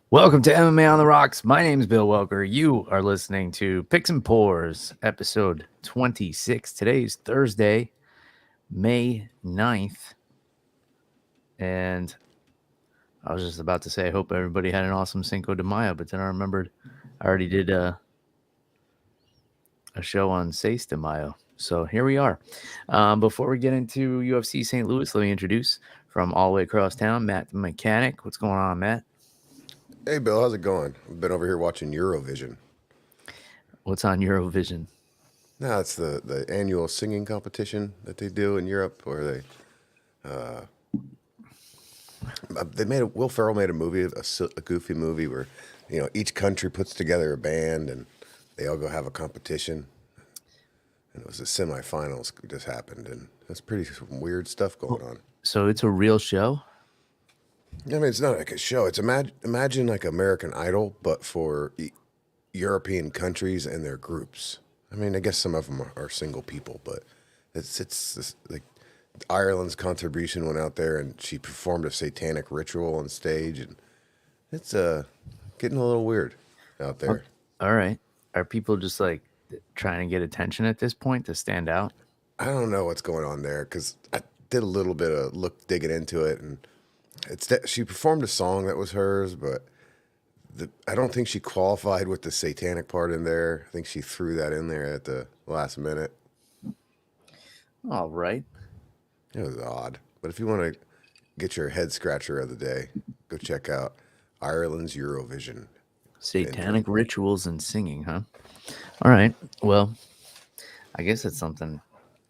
Welcome to MMA on the Rocks. My name is Bill Welker. You are listening to Picks and Pours, episode 26. Today's Thursday, May 9th. And I was just about to say, I hope everybody had an awesome Cinco de Mayo, but then I remembered I already did a show on Seis de Mayo. So here we are. Before we get into UFC St. Louis, let me introduce from all the way across town, Matt the Mechanic. What's going on, Matt? Hey Bill, how's it going? I've been over here watching Eurovision. What's on Eurovision? Now it's the annual singing competition that they do in Europe, where they made Will Ferrell made a movie, a goofy movie where each country puts together a band and they all go have a competition. And it was the semifinals just happened, and that's pretty some weird stuff going on. So it's a real show? I mean, it's not like a show. It's imagine like American Idol, but for European countries and their groups. I mean, I guess some of them are single people, but like Ireland's contribution went out there and she performed a satanic ritual on stage, and it's getting a little weird out there. All right. Are people just like trying to get attention at this point to stand out? I don't know what's going on there because I did a little bit of digging into it, and she performed a song that was hers, but I don't think she qualified with the satanic part in there. I think she threw that in there at the last minute. All right. It was odd. But if you want to get your head scratcher of the day, go check out Ireland's Eurovision. Satanic rituals and singing, huh? All right. Well, I guess it's something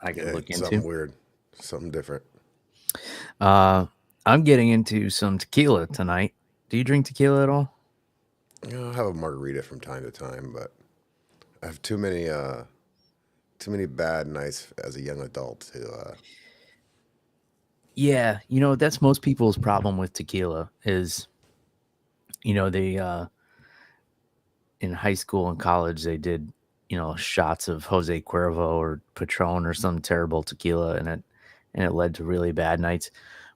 I could look into. Something weird. Something different. I'm getting into some tequila tonight. Do you drink tequila at all? I have a margarita from time to time, but I have too many bad nights as a young adult to. Yeah, that's most people's problem with tequila is, they in high school and college they did, shots of Jose Cuervo or Patron or some terrible tequila, and it led to really bad nights,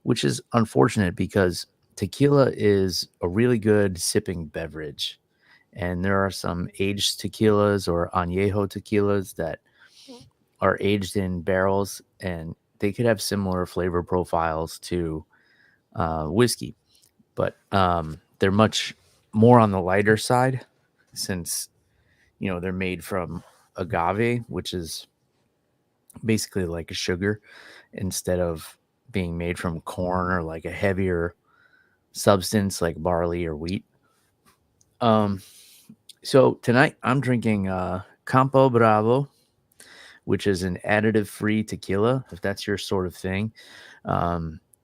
which is unfortunate because tequila is a really good sipping beverage. And there are some aged tequilas or añejo tequilas that are aged in barrels, and they could have similar flavor profiles to whiskey, but they're much more on the lighter side since they're made from agave, which is basically like a sugar, instead of being made from corn or like a heavier substance like barley or wheat. So tonight I'm drinking Campo Bravo, which is an additive-free tequila, if that's your sort of thing.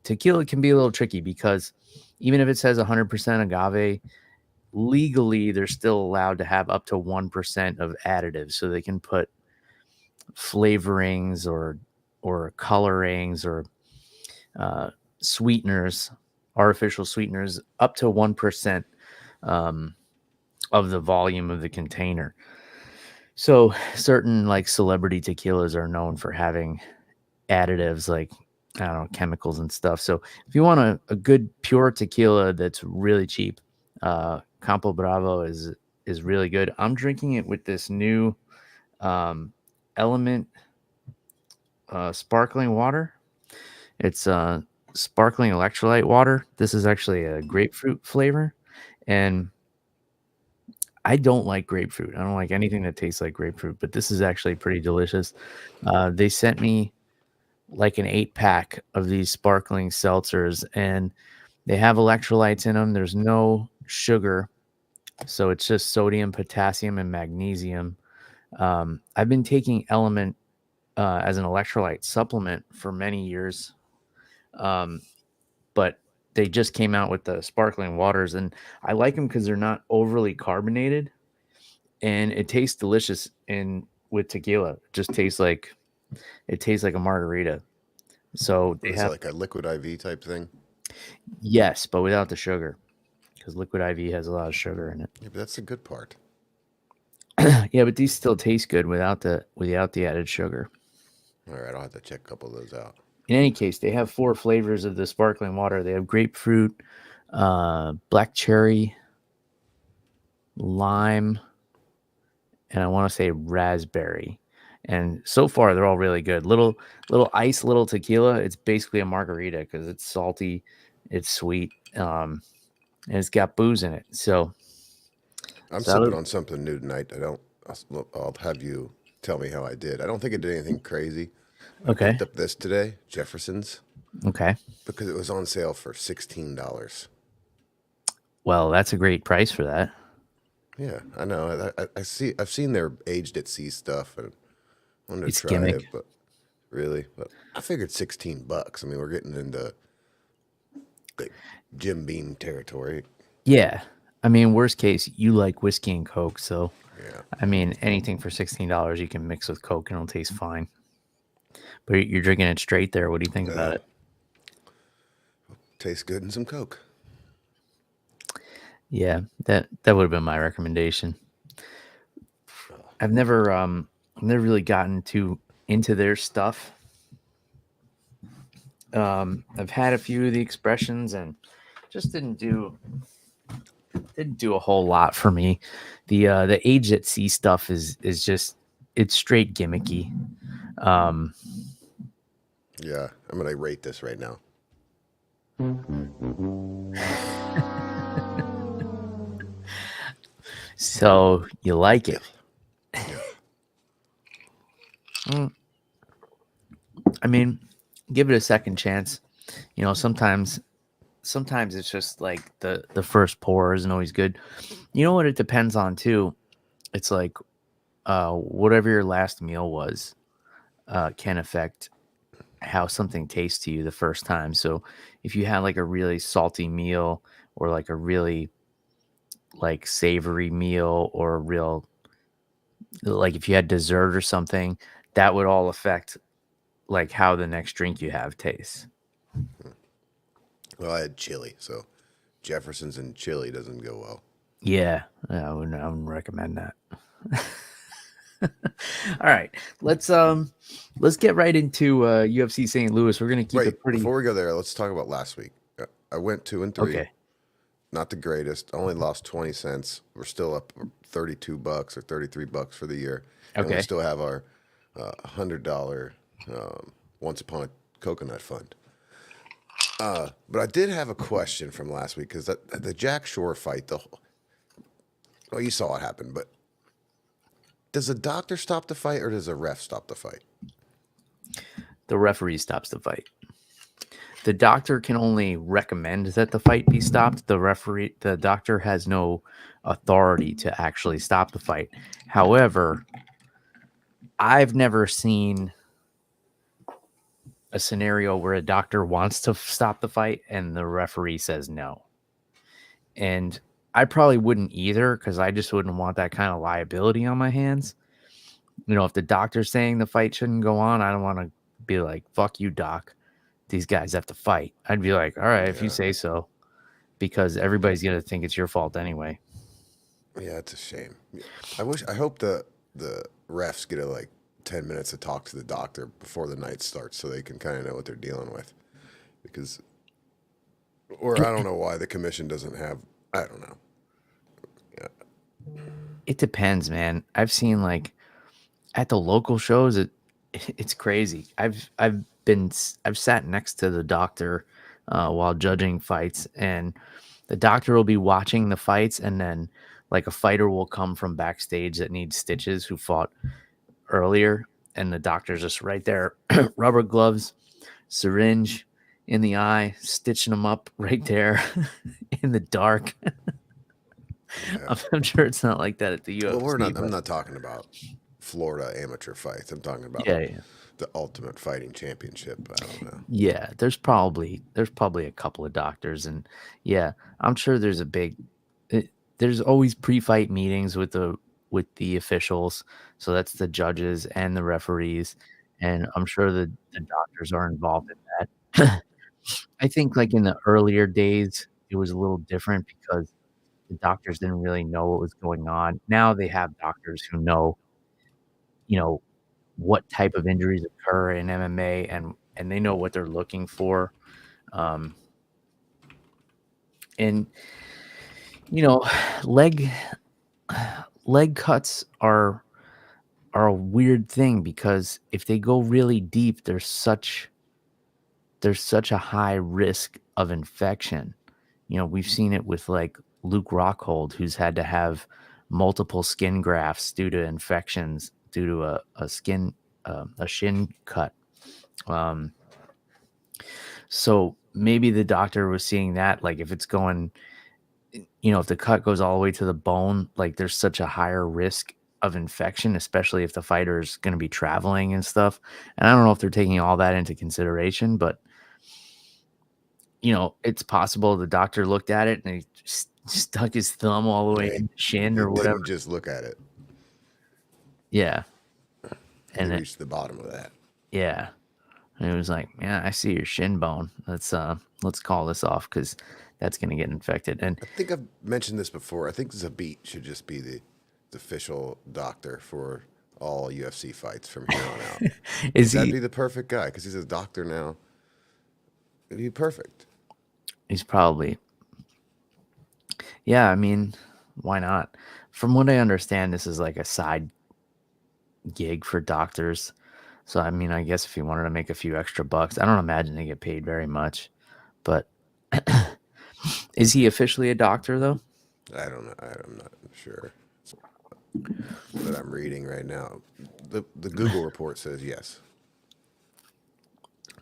Tequila can be a little tricky because even if it says 100% agave, legally they're still allowed to have up to 1% of additives. So they can put flavorings or colorings or sweeteners, artificial sweeteners, up to 1% of the volume of the container. So certain like celebrity tequilas are known for having additives like, I don't know, chemicals and stuff. So if you want a good pure tequila that's really cheap, Campo Bravo is really good. I'm drinking it with this new Element sparkling water. It's sparkling electrolyte water. This is actually a grapefruit flavor, and I don't like grapefruit. I don't like anything that tastes like grapefruit, but this is actually pretty delicious. They sent me like an 8-pack of these sparkling seltzers, and they have electrolytes in them. There's no sugar, so it's just sodium, potassium, and magnesium. I've been taking Element as an electrolyte supplement for many years, but they just came out with the sparkling waters, and I like them because they're not overly carbonated, and it tastes delicious. And with tequila, it tastes like a margarita. So they Is it have, like a liquid IV type thing? yes, but without the sugar, because liquid IV has a lot of sugar in it. Yeah, but that's the good part. Yeah, but these still taste good without the added sugar. All right, I'll have to check a couple of those out. In any case, they have 4 flavors of the sparkling water. They have grapefruit, black cherry, lime, and I want to say raspberry. And so far, they're all really good. Little ice, little tequila. It's basically a margarita because it's salty, it's sweet, and it's got booze in it. I'm So sipping on something new tonight. I'll have you tell me how I did. I don't think I did anything crazy. I okay, picked up this today, Jefferson's, okay. because it was on sale for $16. Well, that's a great price for that. Yeah, I know. I see. I've seen their aged at sea stuff, and wanted to It's try gimmick. it, but really, but I figured $16. I mean, we're getting into like Jim Beam territory. Yeah. I mean, worst case, you like whiskey and Coke, so Yeah, I mean, anything for $16 you can mix with Coke and it'll taste fine. But you're drinking it straight there. What do you think about it? tastes good in some Coke. Yeah, that would have been my recommendation. I've never really gotten too into their stuff. I've had a few of the expressions and just didn't do a whole lot for me. The age at sea stuff is just it's straight gimmicky. Um, Yeah, I'm gonna rate this right now. so you like Yeah, it? yeah. Mm, I mean, give it a second chance. You know, sometimes it's just like the first pour isn't always good. You know what it depends on too? It's like whatever your last meal was can affect how something tastes to you the first time. So if you had like a really salty meal or like a really like savory meal or a real like if you had dessert or something, that would all affect like how the next drink you have tastes. Well, I had chili, so Jefferson's and chili doesn't go well. Yeah, I wouldn't recommend that. All right, let's get right into UFC St. Louis. We're gonna keep it Wait, pretty before we go there, let's talk about last week. I went 2-3. okay. Not the greatest. I only lost 20 cents. We're still up $32 or $33 for the year, and we Okay, still have our $100 Once Upon a Coconut Fund. But I did have a question from last week because the Jack Shore fight, well, you saw what happened, but does the doctor stop the fight or does the ref stop the fight? the referee stops the fight. The doctor can only recommend that the fight be stopped. The doctor has no authority to actually stop the fight. However, I've never seen a scenario where a doctor wants to stop the fight and the referee says no. And I probably wouldn't either because I just wouldn't want that kind of liability on my hands. You know, if the doctor's saying the fight shouldn't go on, I don't want to be like, fuck you, doc. These guys have to fight. I'd be like, all right, if you Yeah, say so, because everybody's going to think it's your fault anyway. yeah, it's a shame. I hope the refs get 10 minutes to talk to the doctor before the night starts so they can kind of know what they're dealing with. Because, or I don't know why the commission doesn't have. I don't know. Yeah, It depends, man. I've seen like at the local shows, it's crazy. I've sat next to the doctor while judging fights, and the doctor will be watching the fights, and then like a fighter will come from backstage that needs stitches who fought earlier, and the doctor's just right there, rubber gloves, syringe in the eye, stitching them up right there in the dark. yeah. I'm sure it's not like that at the Well, we're UFC, not. I'm but not talking about Florida amateur fights. I'm talking about yeah, yeah. the Ultimate Fighting Championship. I don't know. Yeah, there's probably a couple of doctors, and yeah, I'm sure there's a big. There's always pre-fight meetings with the officials, so that's the judges and the referees, and I'm sure the doctors are involved in that. I think like in the earlier days, it was a little different because the doctors didn't really know what was going on. Now they have doctors who know, you know, what type of injuries occur in MMA and they know what they're looking for. Um, and you know, leg. leg cuts are a weird thing because if they go really deep, there's such a high risk of infection. We've seen it with like Luke Rockhold, who's had to have multiple skin grafts due to infections due to a shin cut. Um, so maybe the doctor was seeing that, like if it's going, if the cut goes all the way to the bone, like there's such a higher risk of infection, especially if the fighter's going to be traveling and stuff. And I don't know if they're taking all that into consideration, but it's possible the doctor looked at it and he stuck his thumb all the way in the shin He or whatever. didn't just look at it. Yeah. He And reached the bottom of that. yeah. And it was like, yeah, I see your shin bone. Let's call this off because that's going to get infected. And I think I've mentioned this before. I think Zabit should just be the official doctor for all UFC fights from here on out. That'd be the perfect guy because he's a doctor now. It'd be perfect. he's probably, yeah, I mean, why not? From what I understand, this is like a side gig for doctors. So, I mean, I guess if he wanted to make a few extra bucks, I don't imagine they get paid very much. But is he officially a doctor, though? I don't know. I'm not sure. But I'm reading right now. The Google report says yes.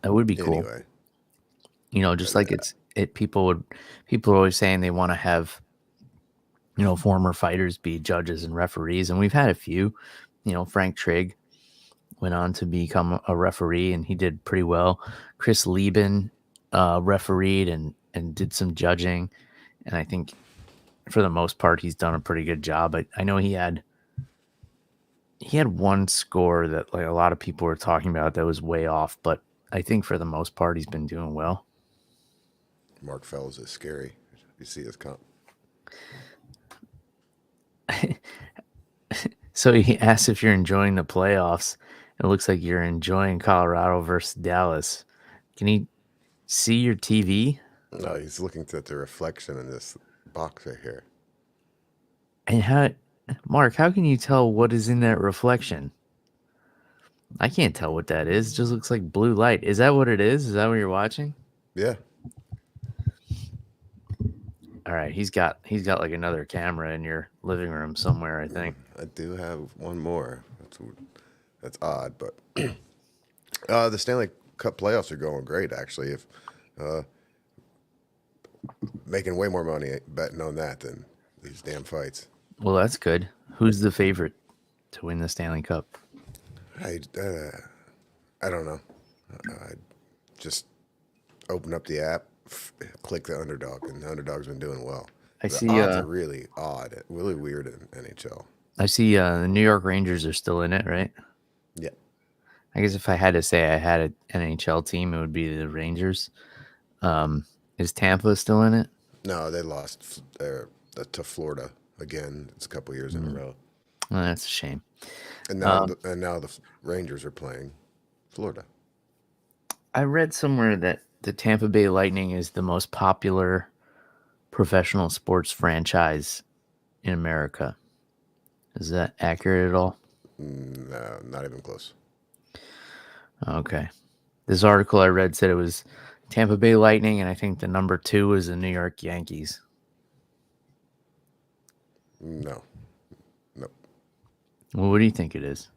That would be cool. Anyway, Just like people are always saying they want to have, former fighters be judges and referees. And we've had a few, Frank Trigg went on to become a referee and he did pretty well. Chris Lieben refereed and did some judging. And I think for the most part, he's done a pretty good job. I know he had one score that like a lot of people were talking about that was way off, but I think for the most part, he's been doing well. Mark Fellows is scary. You see his comp. So he asks if you're enjoying the playoffs. It looks like you're enjoying Colorado versus Dallas. Can he see your TV? No, he's looking at the reflection in this box right here. And Mark, how can you tell what is in that reflection? I can't tell what that is. It just looks like blue light. Is that what it is? Is that what you're watching? Yeah. All right, he's got like another camera in your living room somewhere, I think. I do have one more. That's odd, but the Stanley Cup playoffs are going great actually. If making way more money betting on that than these damn fights. Well, that's good. Who's the favorite to win the Stanley Cup? I don't know. I just open up the app, click the underdog, and the underdog's been doing well. I The see. odds are really odd, really weird in NHL. I see. The New York Rangers are still in it, right? Yeah. I guess if I had to say I had an NHL team, it would be the Rangers. Is Tampa still in it? No, they lost to Florida again. It's a couple years in a row. Well, that's a shame. And now, the Rangers are playing Florida. I read somewhere that the Tampa Bay Lightning is the most popular professional sports franchise in America. Is that accurate at all? No, not even close. Okay. This article I read said it was Tampa Bay Lightning, and I think the number 2 is the New York Yankees. No. Nope. Well, what do you think it is?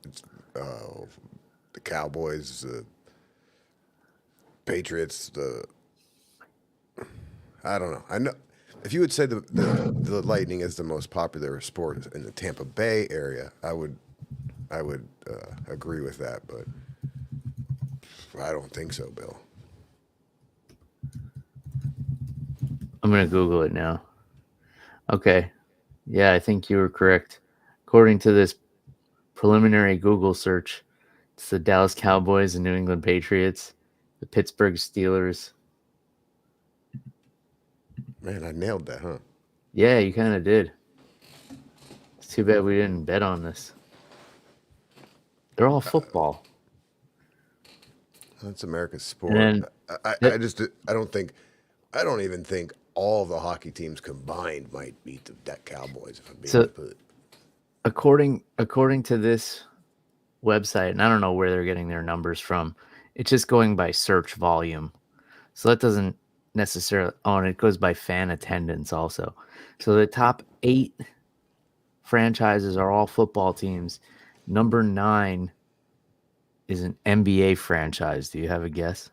It's the Cowboys, the Patriots, I don't know. I know if you would say the Lightning is the most popular sport in the Tampa Bay area, I would agree with that, but I don't think so, Bill. I'm going to Google it now. Okay. Yeah, I think you were correct. According to this preliminary Google search, it's the Dallas Cowboys, the New England Patriots, the Pittsburgh Steelers. Man, I nailed that, huh? Yeah, you kind of did. It's too bad we didn't bet on this. They're all football. That's America's sport. And I don't even think all the hockey teams combined might beat that Cowboys. If I'm being So completely. according to this website, and I don't know where they're getting their numbers from, it's just going by search volume. So that doesn't necessarily, oh, and it goes by fan attendance also. So the top 8 franchises are all football teams. Number 9 is an NBA franchise. Do you have a guess?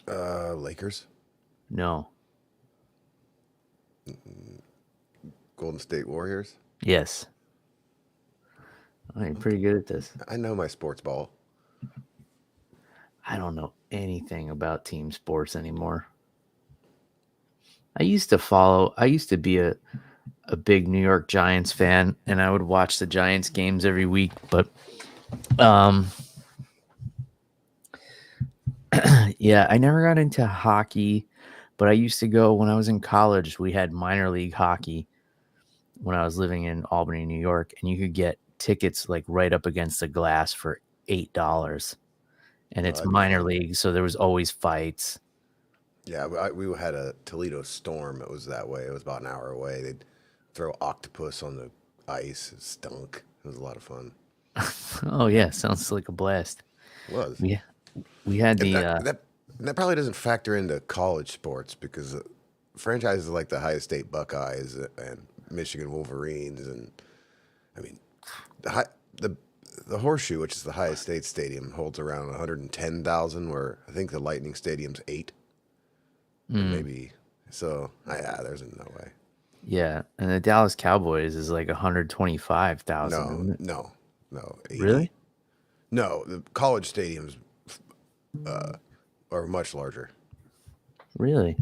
Lakers, No. Golden State Warriors. Yes. Oh, you're pretty good at this. I know my sports ball. I don't know anything about team sports anymore. I used to be a big New York Giants fan, and I would watch the Giants games every week, but yeah, I never got into hockey, but I used to go when I was in college. We had minor league hockey when I was living in Albany, New York, and you could get tickets like right up against the glass for $8. And it's That'd be minor fun. league, so there was always fights. Yeah, we had a Toledo Storm. It was that way. It was about an hour away. They'd throw octopus on the ice. It stunk. It was a lot of fun. Oh yeah, sounds like a blast. It was. We we had And the that probably doesn't factor into college sports because franchises like the Ohio State Buckeyes and Michigan Wolverines and I mean the high, the Horseshoe, which is the highest state stadium, holds around 110,000, where I think the Lightning Stadium's 8 or maybe. So yeah, there's no way. yeah, and the Dallas Cowboys is like 125,000, No, isn't it? no, no, 80. Really? No, the college stadiums are much larger. Really?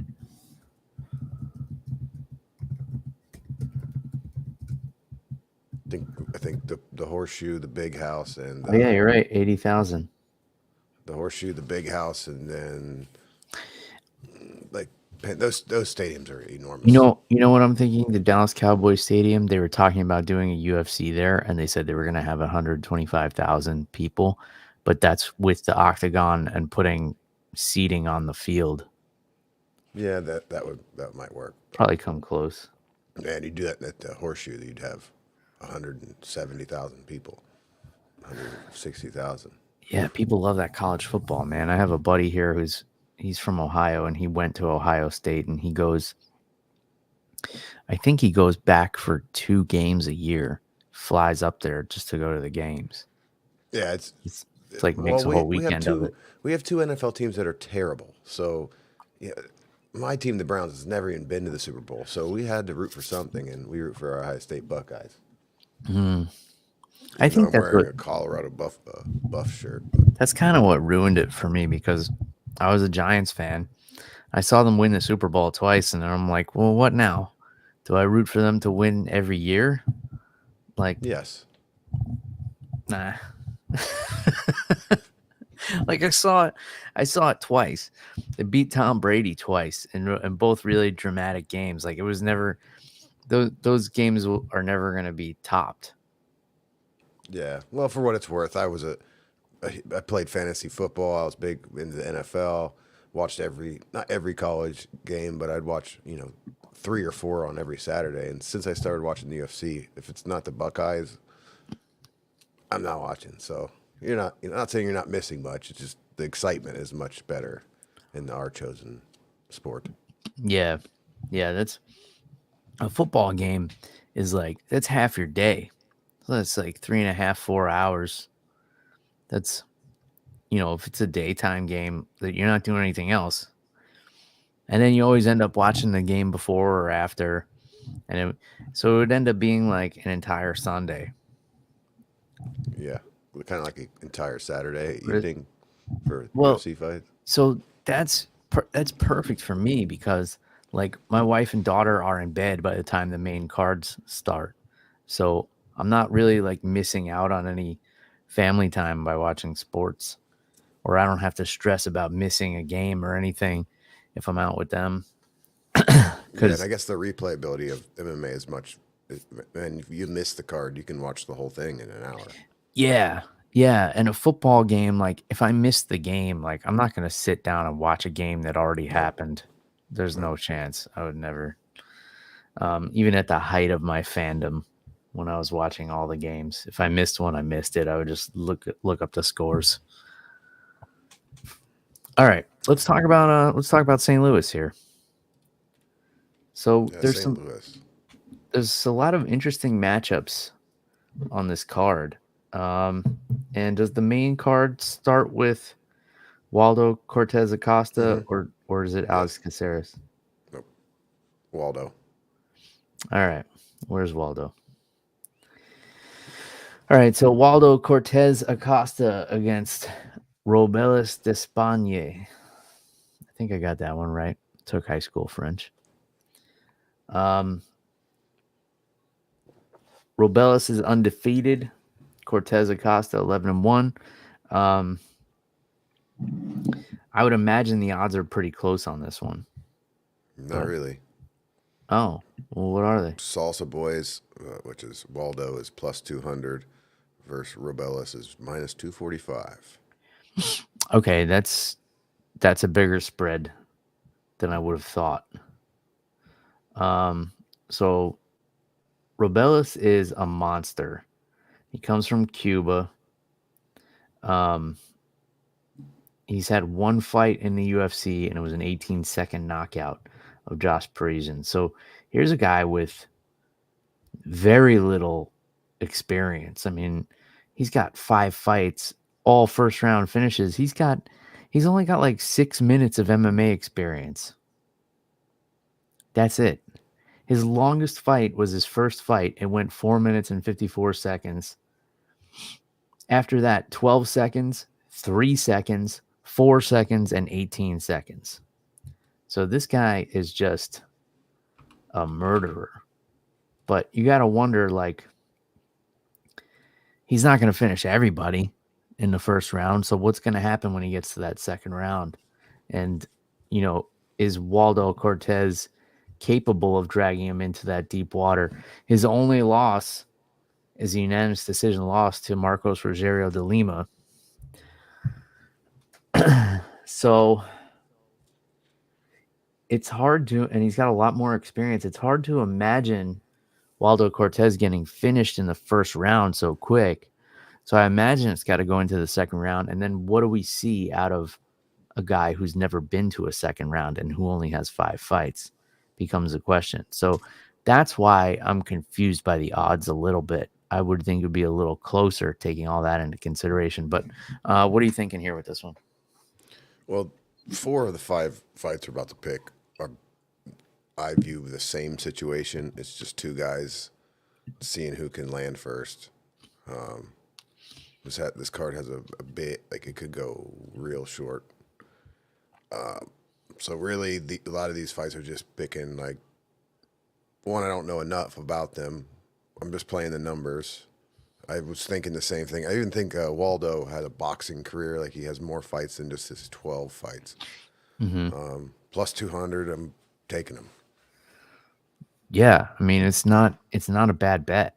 I think the Horseshoe, the Big House, and Oh yeah, you're right. 80,000. the Horseshoe, the Big House, and then like those stadiums are enormous. You know what I'm thinking? The Dallas Cowboys Stadium. They were talking about doing a UFC there, and they said they were going to have 125,000 people, but that's with the octagon and putting seating on the field. Yeah, that might work. Probably come close. And you do that at the Horseshoe, you'd have 170,000 people, 160,000. Yeah, people love that college football, man. I have a buddy here he's from Ohio, and he went to Ohio State, and I think he goes back for 2 games a year, flies up there just to go to the games. Yeah, It's like well makes a whole weekend of it. we have two NFL teams that are terrible. So, yeah, my team, the Browns, has never even been to the Super Bowl. So we had to root for something, and we root for our Ohio State Buckeyes. I Even though think I'm wearing a Colorado buff shirt. that's kind of what ruined it for me, because I was a Giants fan. I saw them win the Super Bowl twice, and I'm like, well, what now? Do I root for them to win every year? Like, Yes. nah. Like I saw it twice. They beat Tom Brady twice in both really dramatic games. Like, it was never those games are never going to be topped. Yeah. Well, for what it's worth, I played fantasy football. I was big into the NFL. Watched not every college game, but I'd watch 3 or 4 on every Saturday. And since I started watching the UFC, if it's not the Buckeyes, I'm not watching. So you're not saying you're not missing much. It's just the excitement is much better in our chosen sport. Yeah. Yeah, that's a football game is like that's half your day. So that's like 3.5, 4 hours. That's if it's a daytime game that you're not doing anything else. And then you always end up watching the game before or after. So it would end up being like an entire Sunday. Yeah, kind of like an entire Saturday But evening for well, UFC fights. so that's perfect for me, because like my wife and daughter are in bed by the time the main cards start. So I'm not really like missing out on any family time by watching sports, or I don't have to stress about missing a game or anything if I'm out with them. Yeah, and I Because guess the replayability of MMA is much. And if you miss the card, you can watch the whole thing in an hour. yeah, and a football game, like if I miss the game, like I'm not gonna sit down and watch a game that already Nope. happened. There's no chance. I would never. Even at the height of my fandom, when I was watching all the games, if I missed one, I missed it. I would just look up the scores. All right, let's talk about St. Louis here. So Yeah, St. Louis. There's a lot of interesting matchups on this card. And does the main card start with Waldo Cortez Acosta or is it Alex Caceres? Nope. Waldo. All right. Where's Waldo? All right. So Waldo Cortez Acosta against Robelis d'Espagne. I think I got that one right. Took high school French. Robelis is undefeated. Cortez Acosta 11-1. I would imagine the odds are pretty close on this one. Not really. Oh, well, what are they? Salsa Boys, which is Waldo, is plus 200 versus Robelis is minus 245. Okay, that's a bigger spread than I would have thought. So Robelis is a monster. He comes from Cuba. He's had one fight in the UFC, and it was an 18-second knockout of Josh Parisian. So here's a guy with very little experience. I mean, he's got 5 fights, all first-round finishes. He's only got like 6 minutes of MMA experience. That's it. His longest fight was his first fight. It went 4 minutes and 54 seconds. After that, 12 seconds, 3 seconds, 4 seconds, and 18 seconds. So this guy is just a murderer. But you got to wonder, like, he's not going to finish everybody in the first round. So what's going to happen when he gets to that second round? And, is Waldo Cortez capable of dragging him into that deep water? His only loss is a unanimous decision loss to Marcos Rogerio de Lima. So it's hard to, and he's got a lot more experience. It's hard to imagine Waldo Cortez getting finished in the first round so quick. So I imagine it's got to go into the second round. And then what do we see out of a guy who's never been to a second round and who only has 5 fights becomes a question. So that's why I'm confused by the odds a little bit. I would think it would be a little closer taking all that into consideration. But what are you thinking here with this one? Well, 4 of the 5 fights we're about to pick are, I view the same situation. It's just 2 guys seeing who can land first. This card has a bit, like, it could go real short. So really, a lot of these fights are just picking, like, one, I don't know enough about them. I'm just playing the numbers. I was thinking the same thing. I even think Waldo had a boxing career. Like, he has more fights than just his 12 fights. Plus 200, I'm taking him. Yeah, I mean, it's not a bad bet.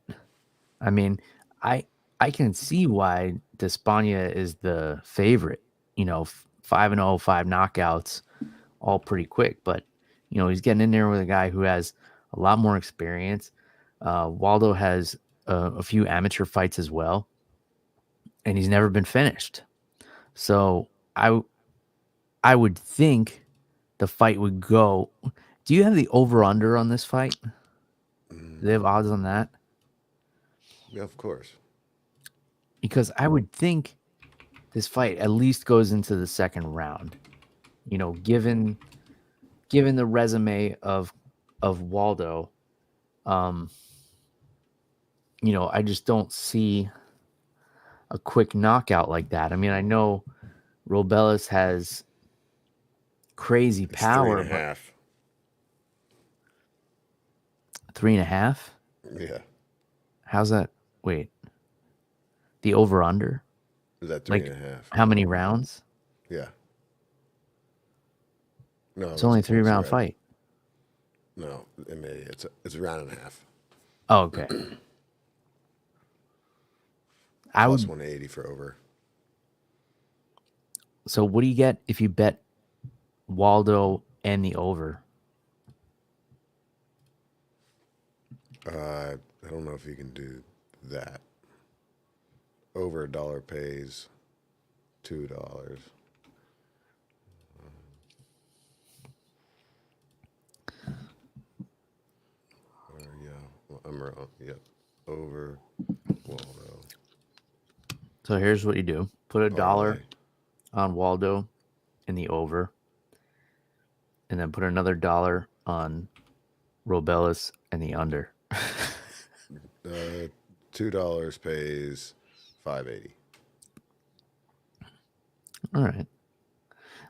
I mean, I can see why Despaigne is the favorite. 5-0, 5 knockouts, all pretty quick. But he's getting in there with a guy who has a lot more experience. Waldo has a few amateur fights as well, and he's never been finished. So I would think the fight would go. Do you have the over-under on this fight? Do they have odds on that? Yeah, of course. Because I would think this fight at least goes into the second round. Given the resume of Waldo, I just don't see a quick knockout like that. I mean, I know Robelis has crazy power. 3.5. 3.5? Yeah. How's that? Wait. The over-under? Is that 3.5? How many rounds? Yeah. No, It's only a 3-round fight. No, it's a round and a half. Oh, okay. Plus 180 for over. So what do you get if you bet Waldo and the over I don't know if you can do that. Over a dollar pays $2. Yeah, well, I'm wrong. Yep, over Waldo So here's what you do: put a parlay. dollar on Waldo in the over, and then put another dollar on Robellis in the under. Uh, $2 pays 580. All right.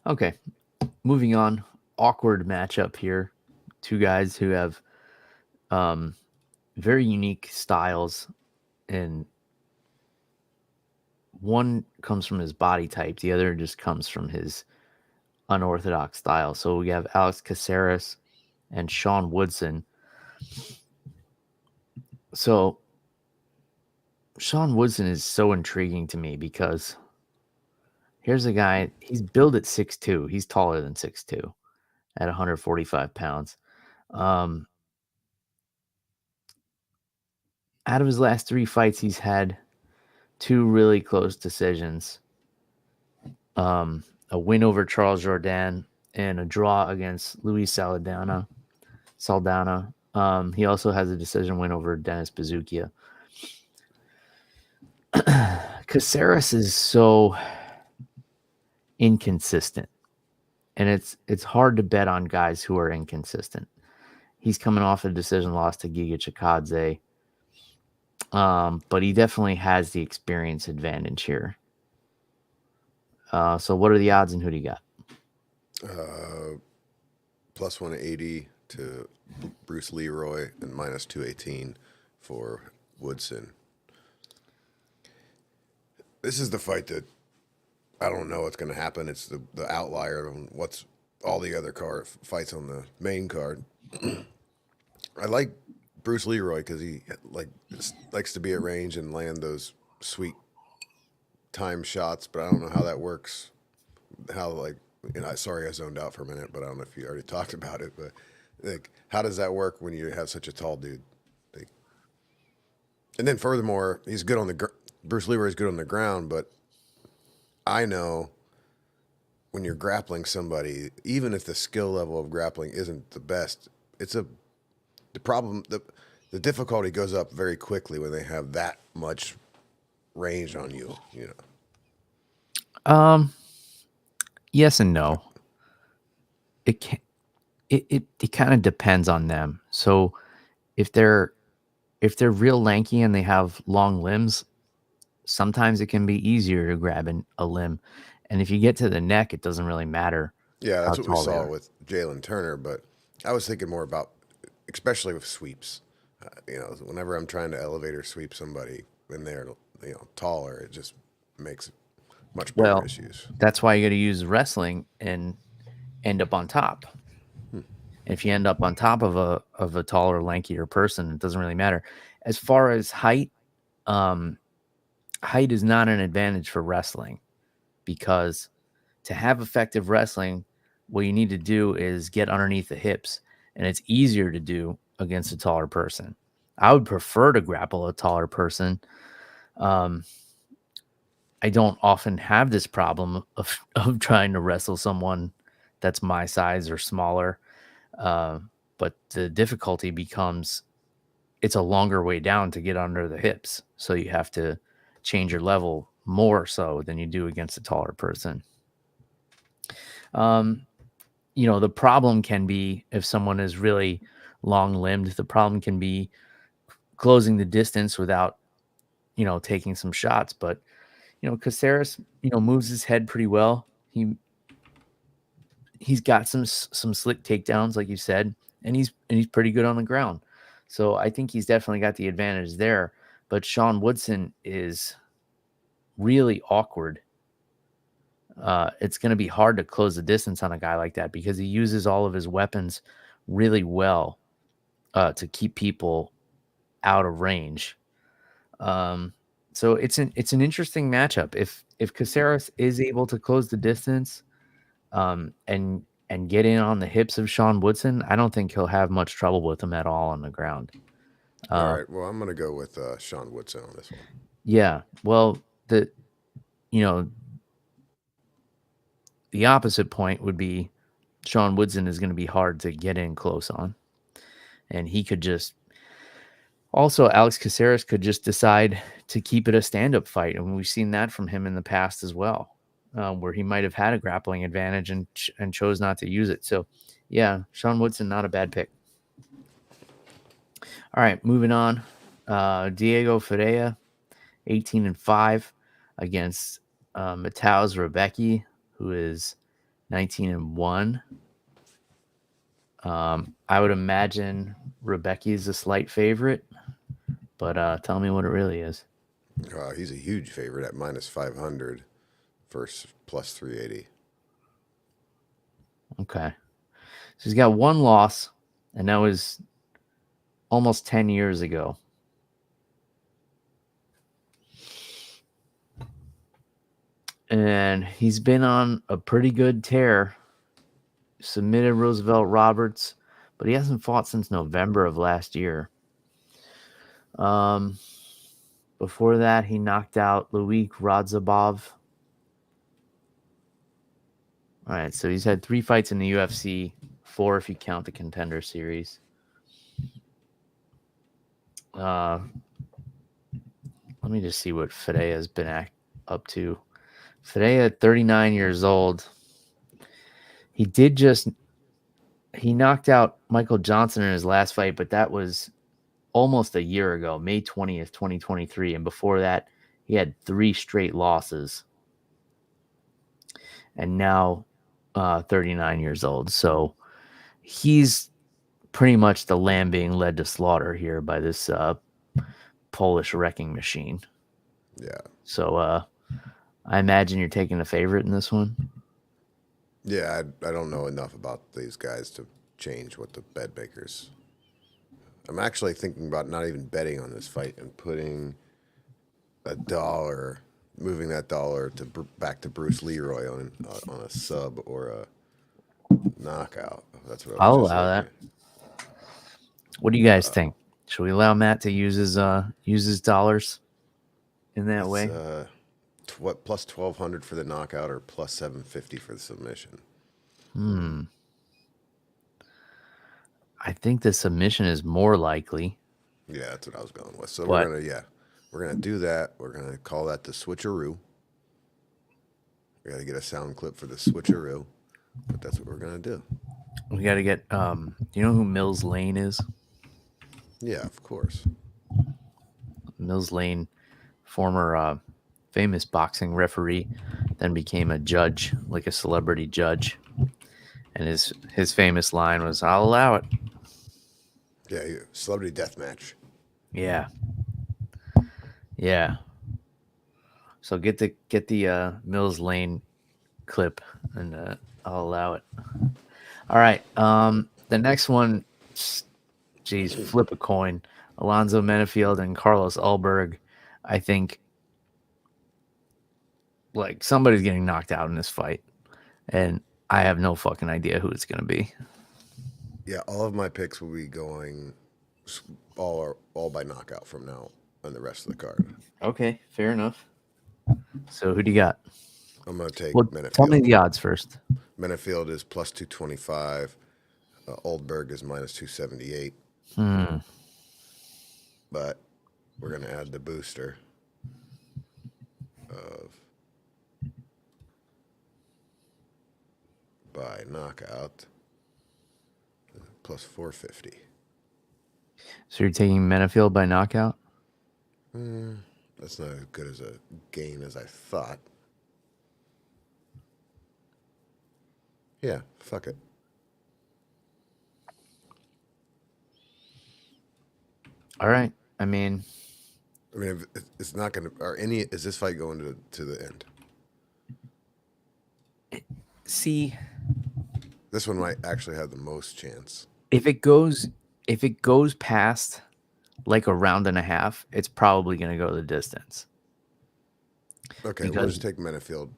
Okay. Moving on. Awkward matchup here. Two guys who have very unique styles, and one comes from his body type, the other just comes from his unorthodox style. So we have Alex Caceres and Sean Woodson. So Sean Woodson is so intriguing to me because here's a guy, he's billed at 6'2". He's taller than 6'2" at 145 pounds. Out of his last 3 fights, he's had 2 really close decisions. A win over Charles Jourdain and a draw against Luis Saldana. He also has a decision win over Dennis Bazukia. Caceres is so inconsistent, and it's hard to bet on guys who are inconsistent. He's coming off a decision loss to Giga Chikadze, but he definitely has the experience advantage here. So what are the odds and who do you got? Plus 180 to Bruce Leroy and minus 218 for Woodson. This is the fight that I don't know what's going to happen. It's the outlier on what's all the other fights on the main card. I like Bruce Leroy because he likes to be at range and land those sweet time shots, but I don't know how that works. Sorry I zoned out for a minute, but I don't know if you already talked about it. But how does that work when you have such a tall dude? And then furthermore, he's good on the Bruce Leroy is good on the ground, but I know when you're grappling somebody, even if the skill level of grappling isn't the best, the difficulty goes up very quickly when they have that much range on you. Yes and no. It kind of depends on them. So if they're real lanky and they have long limbs, sometimes it can be easier to grab a limb. And if you get to the neck, it doesn't really matter Yeah, how that's what we tall they saw are. with Jalen Turner, but I was thinking more about, especially with sweeps. Whenever I'm trying to elevator sweep somebody and they're taller, it just makes much bigger Well, issues. that's why you got to use wrestling and end up on top. If you end up on top of a taller, lankier person, it doesn't really matter. As far as height, height is not an advantage for wrestling, because to have effective wrestling, what you need to do is get underneath the hips, and it's easier to do against a taller person. I would prefer to grapple a taller person. I don't often have this problem of trying to wrestle someone that's my size or smaller. But the difficulty becomes it's a longer way down to get under the hips. So you have to change your level more so than you do against a taller person. The problem can be if someone is really long limbed, the problem can be closing the distance without, taking some shots. But, Caceres, moves his head pretty well. He's got some slick takedowns, like you said, and he's pretty good on the ground. So I think he's definitely got the advantage there. But Sean Woodson is really awkward. It's going to be hard to close the distance on a guy like that because he uses all of his weapons really well to keep people out of range. So it's an interesting matchup. If Caceres is able to close the distance, and get in on the hips of Sean Woodson, I don't think he'll have much trouble with him at all on the ground. All right. Well, I'm gonna go with Sean Woodson on this one. Yeah. Well, you know, the opposite point would be Sean Woodson is going to be hard to get in close on. And he could just also, Alex Caceres could just decide to keep it a stand-up fight. And we've seen that from him in the past as well, where he might have had a grappling advantage and chose not to use it. So, yeah, Sean Woodson, not a bad pick. All right, moving on. Diego Ferreira, 18-5 against Mateusz Rebecki, who is 19-1. I would imagine Rebecki is a slight favorite, but tell me what it really is. He's a huge favorite at -500 versus +380. Okay. So he's got one loss, and that was almost 10 years ago. And he's been on a pretty good tear. Submitted Roosevelt Roberts, but he hasn't fought since November of last year. Before that, he knocked out Loic Rodzabov. All right, so he's had 3 fights in the UFC, 4 if you count the Contender Series. Let me just see what Ferreira has been up to. Ferreira, 39 years old. He knocked out Michael Johnson in his last fight, but that was almost a year ago, May 20th, 2023. And before that, he had 3 straight losses. And now 39 years old. So he's pretty much the lamb being led to slaughter here by this Polish wrecking machine. Yeah. So I imagine you're taking a favorite in this one. Yeah, I don't know enough about these guys to change what the bet makers. I'm actually thinking about not even betting on this fight and putting moving that dollar to back to Bruce Leroy on a sub or a knockout. That's what I'll allow that. What do you guys think? Should we allow Matt to use his dollars in that way? What plus 1,200 for the knockout or plus 750 for the submission? I think the submission is more likely. Yeah, that's what I was going with. So we're gonna do that. We're gonna call that the switcheroo. We gotta get a sound clip for the switcheroo, but that's what we're gonna do. We got to get. Do you know who Mills Lane is? Yeah, of course. Mills Lane, former famous boxing referee, then became a judge, like a celebrity judge. And his famous line was, "I'll allow it." Yeah, celebrity death match. Yeah. Yeah. So get the Mills Lane clip, and I'll allow it. All right. The next one, geez, flip a coin. Alonzo Menefield and Carlos Ulberg. I think like somebody's getting knocked out in this fight, and I have no fucking idea who it's going to be. Yeah, all of my picks will be going all by knockout from now on the rest of the card. Okay, fair enough. So who do you got? I'm going to take Menefield. Tell me the odds first. Menefield is plus 225. Oldberg is minus 278. But we're going to add the booster of by knockout plus 450. So you're taking Menefield by knockout? That's not as good as a gain as I thought. Yeah, fuck it. All right. I mean, it's not going to. Is this fight going to the end? See, this one might actually have the most chance. If it goes past like a round and a half, it's probably going to go the distance. Okay, we'll just take Menefield.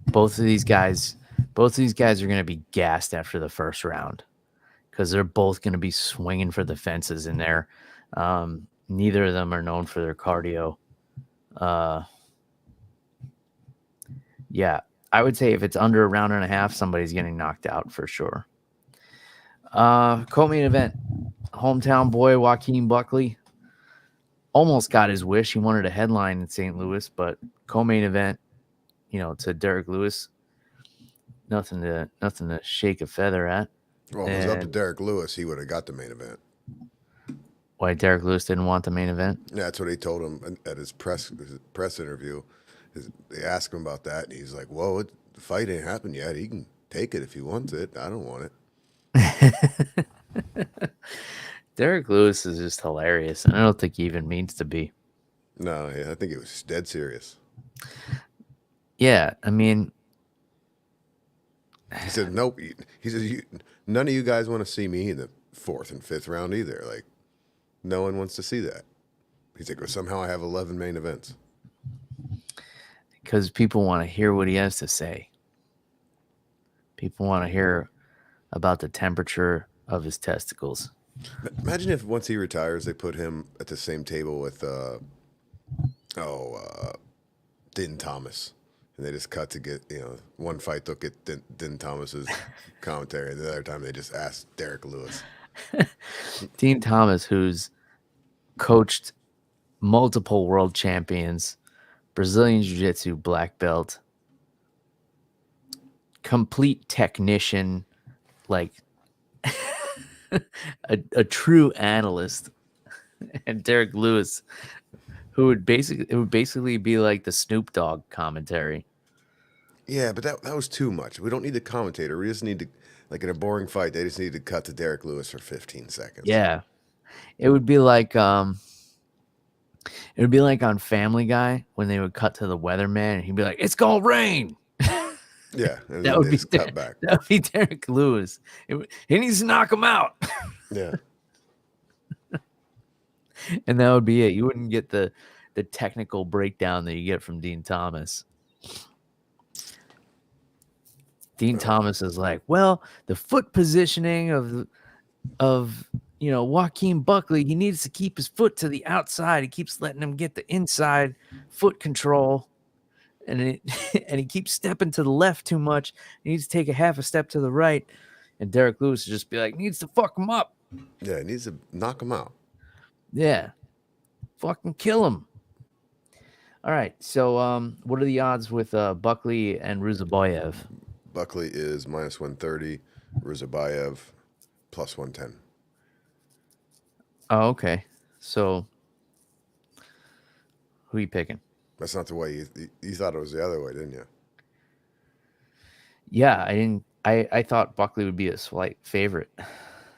Both of these guys are going to be gassed after the first round because they're both going to be swinging for the fences in there. Neither of them are known for their cardio. Yeah, I would say if it's under a round and a half, somebody's getting knocked out for sure. Co-main event, hometown boy Joaquin Buckley almost got his wish. He wanted a headline in St. Louis, but co-main event, to Derrick Lewis, nothing to shake a feather at. Well, if it was up to Derrick Lewis, he would have got the main event. Why Derrick Lewis didn't want the main event? Yeah, that's what he told him at his press interview. They asked him about that, and he's like, "Well, the fight ain't happened yet. He can take it if he wants it. I don't want it." Derrick Lewis is just hilarious, and I don't think he even means to be. No, yeah, I think it was dead serious. Yeah, I mean, he said, "Nope." He says, "None of you guys want to see me in the 4th and 5th round either. Like, no one wants to see that." He's like, "Well, somehow I have 11 main events." Because people want to hear what he has to say. People want to hear about the temperature of his testicles. Imagine if once he retires, they put him at the same table with, Din Thomas. And they just cut to get, one fight they'll get Din Thomas's commentary. And the other time they just ask Derrick Lewis. Dean Thomas, who's coached multiple world champions, Brazilian Jiu-Jitsu black belt, complete technician, like a true analyst, and Derrick Lewis, who would basically be like the Snoop Dogg commentary. Yeah, but that was too much. We don't need the commentator. We just need to, like in a boring fight, they just need to cut to Derrick Lewis for 15 seconds. Yeah, it would be like on Family Guy when they would cut to the weatherman and he'd be like, "It's gonna rain." Yeah, and that would be cut back. That would be Derrick Lewis. He needs to knock him out. Yeah, and that would be it. You wouldn't get the technical breakdown that you get from Dean Thomas. Dean Thomas is like, well, the foot positioning of Joaquin Buckley, he needs to keep his foot to the outside. He keeps letting him get the inside foot control. And he keeps stepping to the left too much. He needs to take a half a step to the right. And Derrick Lewis would just be like, needs to fuck him up. Yeah, he needs to knock him out. Yeah. Fucking kill him. All right. So what are the odds with Buckley and Ruziboev? Buckley is -130, Ruziboev +110. Oh, okay. So who are you picking? That's not the way you thought it was the other way, didn't you? Yeah, I didn't. I thought Buckley would be a slight favorite.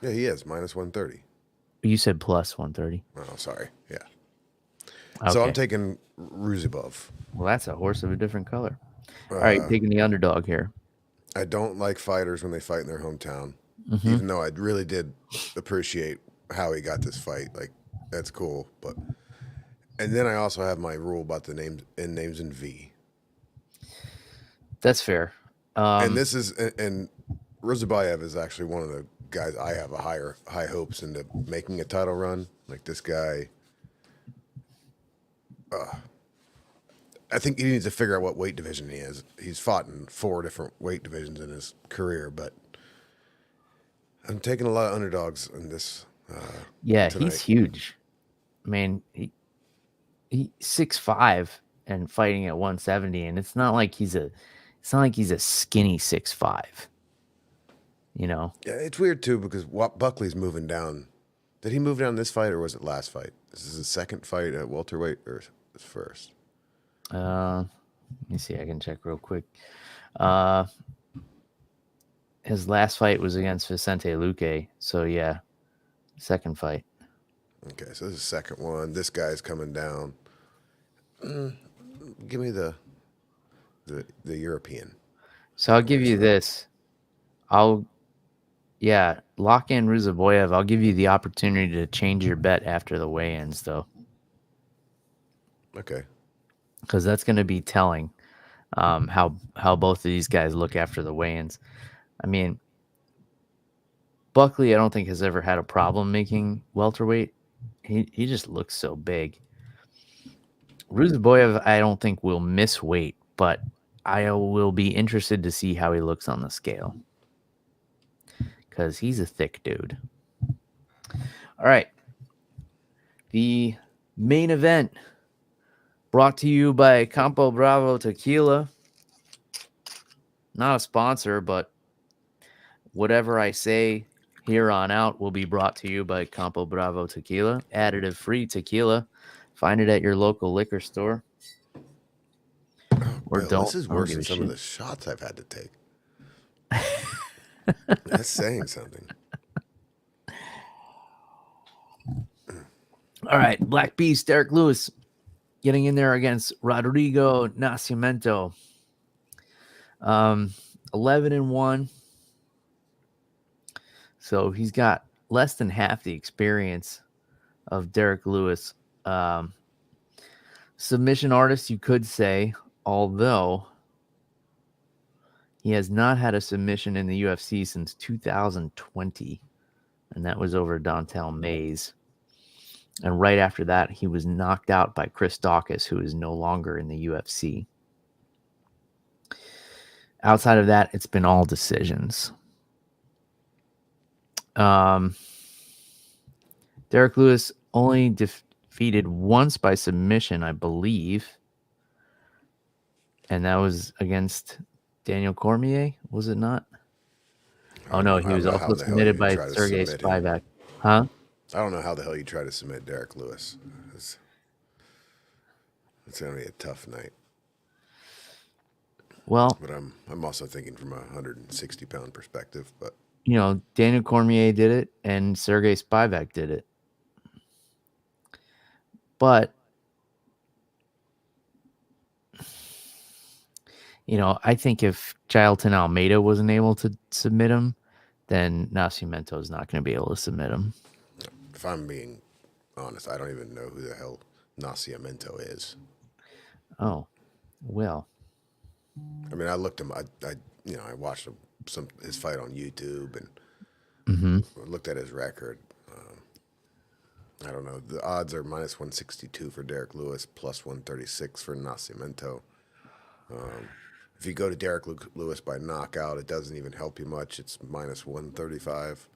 Yeah, he is -130. You said +130. Oh, sorry. Yeah. Okay. So I'm taking Ruziboev. Well, that's a horse of a different color. All right, taking the underdog here. I don't like fighters when they fight in their hometown, Mm-hmm. even though I really did appreciate how he got this fight. Like, that's cool. And then I also have my rule about the names in V. That's fair. And Ruziboev is actually one of the guys I have high hopes into making a title run. Like, this guy, I think he needs to figure out what weight division he is. He's fought in 4 different weight divisions in his career, but I'm taking a lot of underdogs in this. Yeah, tonight. he's huge. I mean, he 6'5" and fighting at 170, and it's not like he's a skinny 6'5". Yeah, it's weird too because Buckley's moving down. Did he move down this fight or was it last fight? Is this his second fight at welterweight or his first? Let me see. I can check real quick. His last fight was against Vicente Luque. So yeah, second fight. Okay, so this is the second one. This guy's coming down. Give me the European. So I'll give you this. Lock in Ruziboev. I'll give you the opportunity to change your bet after the weigh-ins, though. Okay. Because that's going to be telling how both of these guys look after the weigh-ins. I mean, Buckley, I don't think has ever had a problem making welterweight. He just looks so big. Ruziboev, I don't think will miss weight, but I will be interested to see how he looks on the scale because he's a thick dude. All right. The main event brought to you by Campo Bravo Tequila. Not a sponsor, but whatever I say here on out will be brought to you by Campo Bravo Tequila, additive-free tequila. Find it at your local liquor store. Or Bill, don't. this is I don't worse give than a some of shit. the shots I've had to take. That's saying something. All right, Black Beast, Derrick Lewis getting in there against Rodrigo Nascimento. 11-1. So he's got less than half the experience of Derrick Lewis. Submission artist, you could say, although he has not had a submission in the UFC since 2020, and that was over Dontel Mays. And right after that, he was knocked out by Chris Daukaus, who is no longer in the UFC. Outside of that, it's been all decisions. Derrick Lewis only defeated once by submission, I believe. And that was against Daniel Cormier, was it not? Oh, no, he was also submitted by Sergey Spivak. Huh? I don't know how the hell you try to submit Derrick Lewis. It's going to be a tough night. Well, but I'm also thinking from a 160-pound perspective. But Daniel Cormier did it, and Sergey Spivak did it. But I think if Jailton Almeida wasn't able to submit him, then Nascimento is not going to be able to submit him. If I'm being honest, I don't even know who the hell Nascimento is. Oh, well. I mean, I looked him. I watched his fight on YouTube and looked at his record. I don't know. The odds are minus 162 for Derrick Lewis, plus 136 for Nascimento. If you go to Derrick Lewis by knockout, it doesn't even help you much. It's minus 135.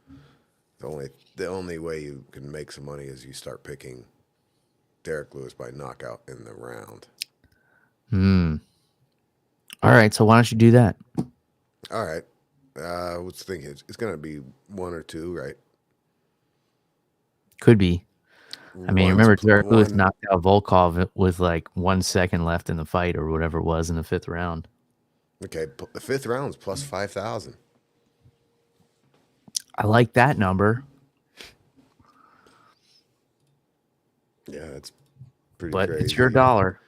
The only way you can make some money is you start picking Derrick Lewis by knockout in the round. All right, so why don't you do that? All right. What's the thing? It's going to be one or two, right? Could be. I mean, remember Derrick Lewis knocked out Volkov with like 1 second left in the fight or whatever it was in the 5th round. Okay, the 5th round's plus 5,000. I like that number. Yeah, it's pretty but crazy. It's your dollar.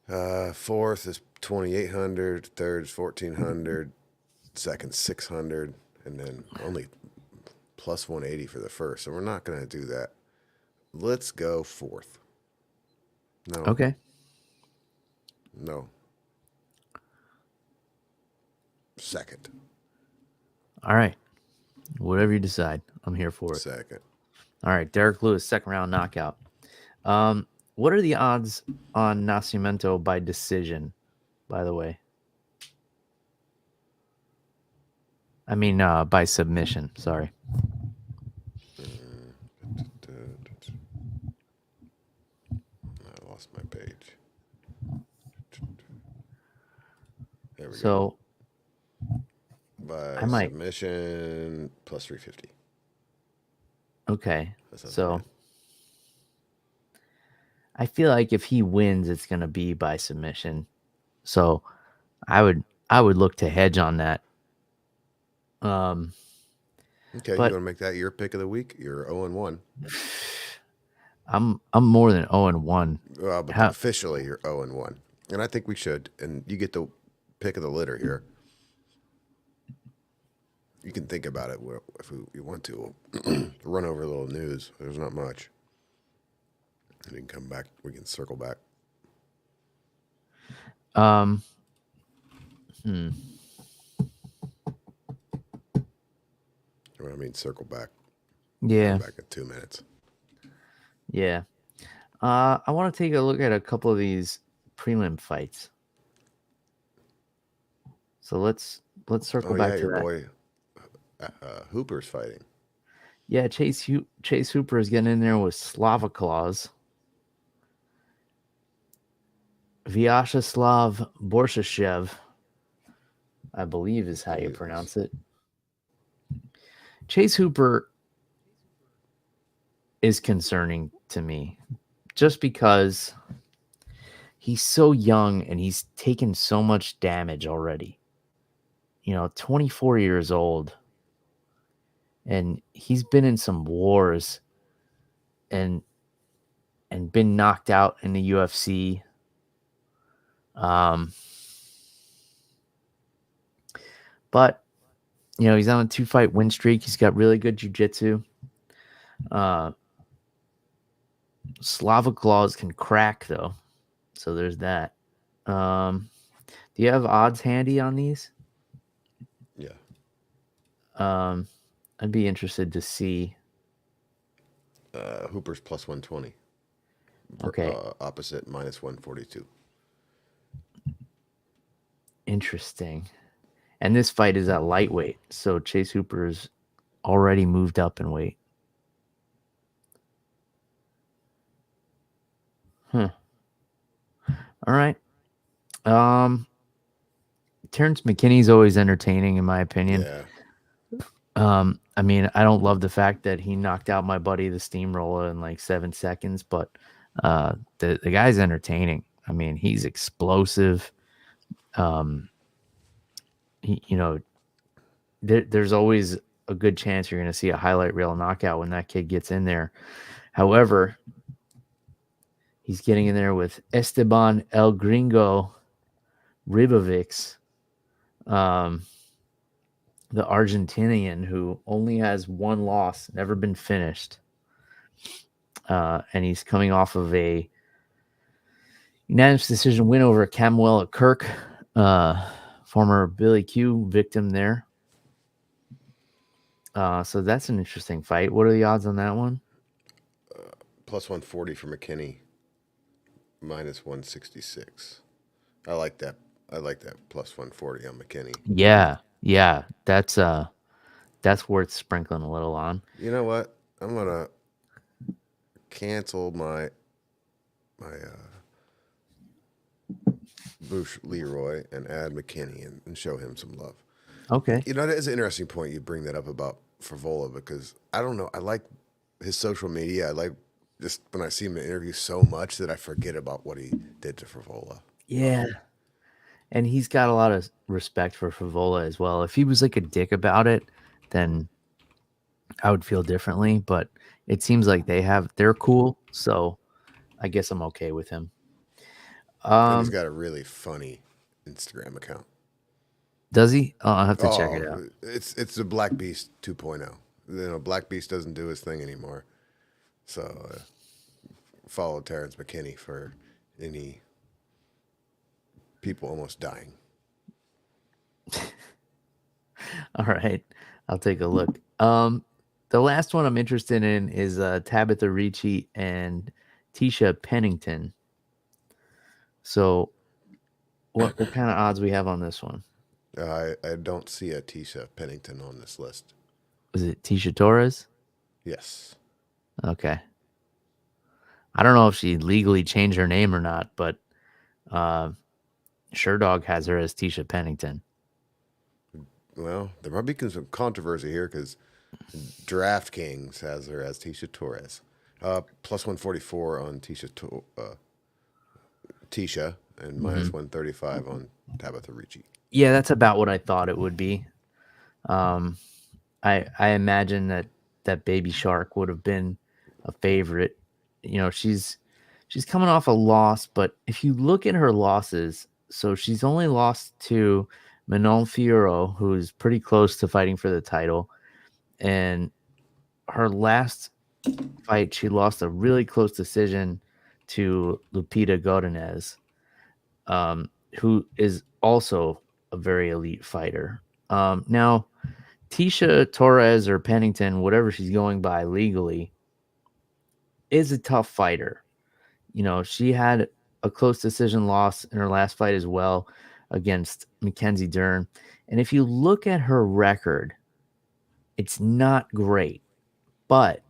4th is 2,800, 3rd is 1,400, 2nd 600, and then only plus 180 for the 1st. So we're not going to do that. Let's go 4th. No. Okay. No. 2nd. All right. Whatever you decide, I'm here for it. 2nd. All right, Derrick Lewis, 2nd round knockout. What are the odds on Nascimento by decision, by the way? I mean, by submission, sorry. I lost my page. There we go. By submission, plus 350. Okay, so I feel like if he wins, it's going to be by submission. So I would look to hedge on that. Okay, you want to make that your pick of the week? You're 0-1. I'm more than 0-1. Well, but officially you're 0-1, and I think we should. And you get the pick of the litter here. You can think about it if you want to. We'll run over a little news. There's not much. And we can come back. We can circle back. What I mean, circle back. Yeah. Back in 2 minutes. Yeah. I want to take a look at a couple of these prelim fights. So let's circle Oh back yeah, to your that. boy Hooper's fighting. Yeah, Chase Hooper is getting in there with Slavaklaus. Vyacheslav Borshishev, I believe is how you Yes. pronounce it. Chase Hooper is concerning to me just because he's so young and he's taken so much damage already. 24 years old, and he's been in some wars and been knocked out in the UFC. Um, but he's on a 2-fight win streak. He's got really good jiu-jitsu. Slava Claws can crack though, so there's that. Do you have odds handy on these? Yeah. I'd be interested to see. Hooper's plus 120. Okay, Opposite minus 142. interesting. And this fight is at lightweight, so Chase Hooper's already moved up in weight. Huh. All right. Terrence McKinney's always entertaining, in my opinion. Yeah. I mean, I don't love the fact that he knocked out my buddy the Steamroller in like 7 seconds, but the guy's entertaining. I mean, he's explosive. There's always a good chance you're going to see a highlight reel knockout when that kid gets in there. However, he's getting in there with Esteban El Gringo Ribovics, the Argentinian who only has one loss, never been finished. And he's coming off of a unanimous decision win over Camuela Kirk, former Billy Q victim there. So that's an interesting fight. What are the odds on that one? Plus 140 for McKinney. Minus 166. I like that. I like that plus 140 on McKinney. Yeah, that's worth sprinkling a little on. You know what? I'm gonna cancel my Bush Leroy and add McKinney and show him some love. Okay. You know, that is an interesting point you bring that up about Frivola because I don't know. I like his social media. I like just when I see him in interviews so much that I forget about what he did to Frivola. Yeah. And he's got a lot of respect for Favola as well. If he was like a dick about it, then I would feel differently. But it seems like they're cool. So I guess I'm okay with him. And he's got a really funny Instagram account. Does he? Oh, I'll have to check it Oh, out. it's the Black Beast 2.0. Black Beast doesn't do his thing anymore. So follow Terrence McKinney for any people almost dying. All right. I'll take a look. The last one I'm interested in is Tabitha Ricci and Tisha Pennington. So what kind of odds we have on this one? I don't see a Tisha Pennington on this list. Was it Tisha Torres? Yes. Okay. I don't know if she legally changed her name or not, but Sherdog has her as Tisha Pennington. Well, there might be some controversy here because DraftKings has her as Tisha Torres. Plus 144 on Tisha and minus 135 on Tabitha Ricci. Yeah, that's about what I thought it would be. I imagine that Baby Shark would have been a favorite. She's coming off a loss, but if you look at her losses, so she's only lost to Manon Fiorot, who's pretty close to fighting for the title, and her last fight she lost a really close decision to Lupita Godinez, who is also a very elite fighter. Now, Tisha Torres or Pennington, whatever she's going by legally, is a tough fighter. She had a close decision loss in her last fight as well against Mackenzie Dern. And if you look at her record, it's not great. But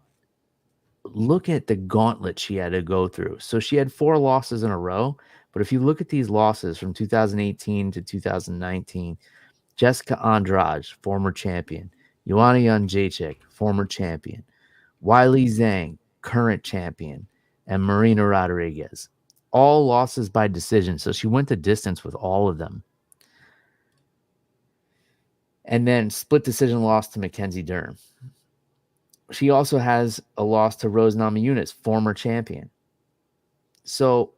look at the gauntlet she had to go through. So she had 4 losses in a row. But if you look at these losses from 2018 to 2019, Jessica Andrade, former champion. Joanna Jędrzejczyk, former champion. Wiley Zhang, current champion. And Marina Rodriguez. All losses by decision. So she went the distance with all of them. And then split decision loss to Mackenzie Dern. She also has a loss to Rose Namajunas, former champion. So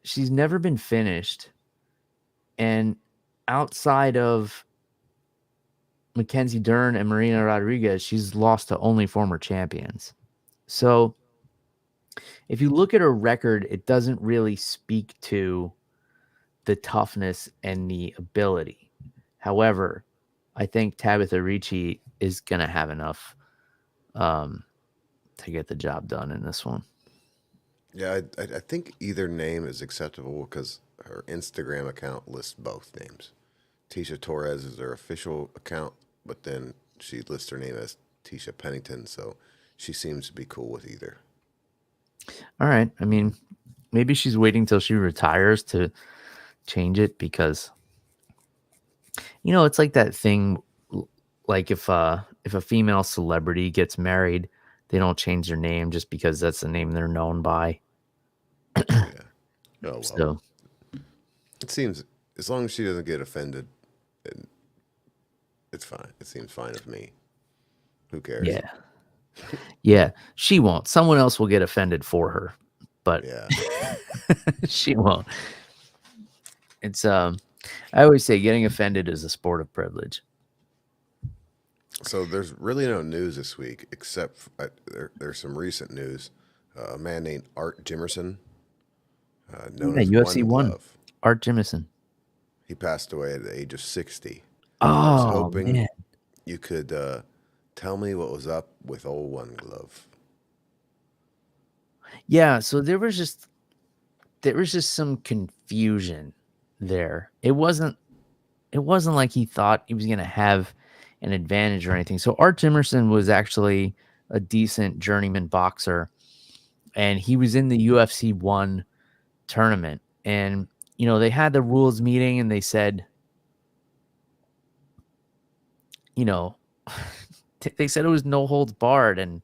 she's never been finished. And outside of Mackenzie Dern and Marina Rodriguez, she's lost to only former champions. So if you look at her record, it doesn't really speak to the toughness and the ability. However, I think Tabitha Ricci is going to have enough to get the job done in this one. Yeah, I think either name is acceptable because her Instagram account lists both names. Tisha Torres is her official account, but then she lists her name as Tisha Pennington, so she seems to be cool with either. All right. I mean, maybe she's waiting till she retires to change it because, it's like that thing, like if a female celebrity gets married, they don't change their name just because that's the name they're known by. Yeah. Oh, well. So it seems, as long as she doesn't get offended, it's fine. It seems fine with me. Who cares? Yeah. Yeah, she won't. Someone else will get offended for her, but Yeah. she won't. It's I always say getting offended is a sport of privilege. So there's really no news this week, except there's some recent news. A man named Art Jimerson, known as UFC One 1. Glove. Art Jimison. He passed away at the age of 60. Oh, I was hoping man. you could tell me what was up with old One Glove. Yeah, so there was just some confusion there. It wasn't like he thought he was going to have an advantage or anything. So Art Jimerson was actually a decent journeyman boxer, and he was in the UFC 1 tournament. And, they had the rules meeting and they said, they said it was no holds barred and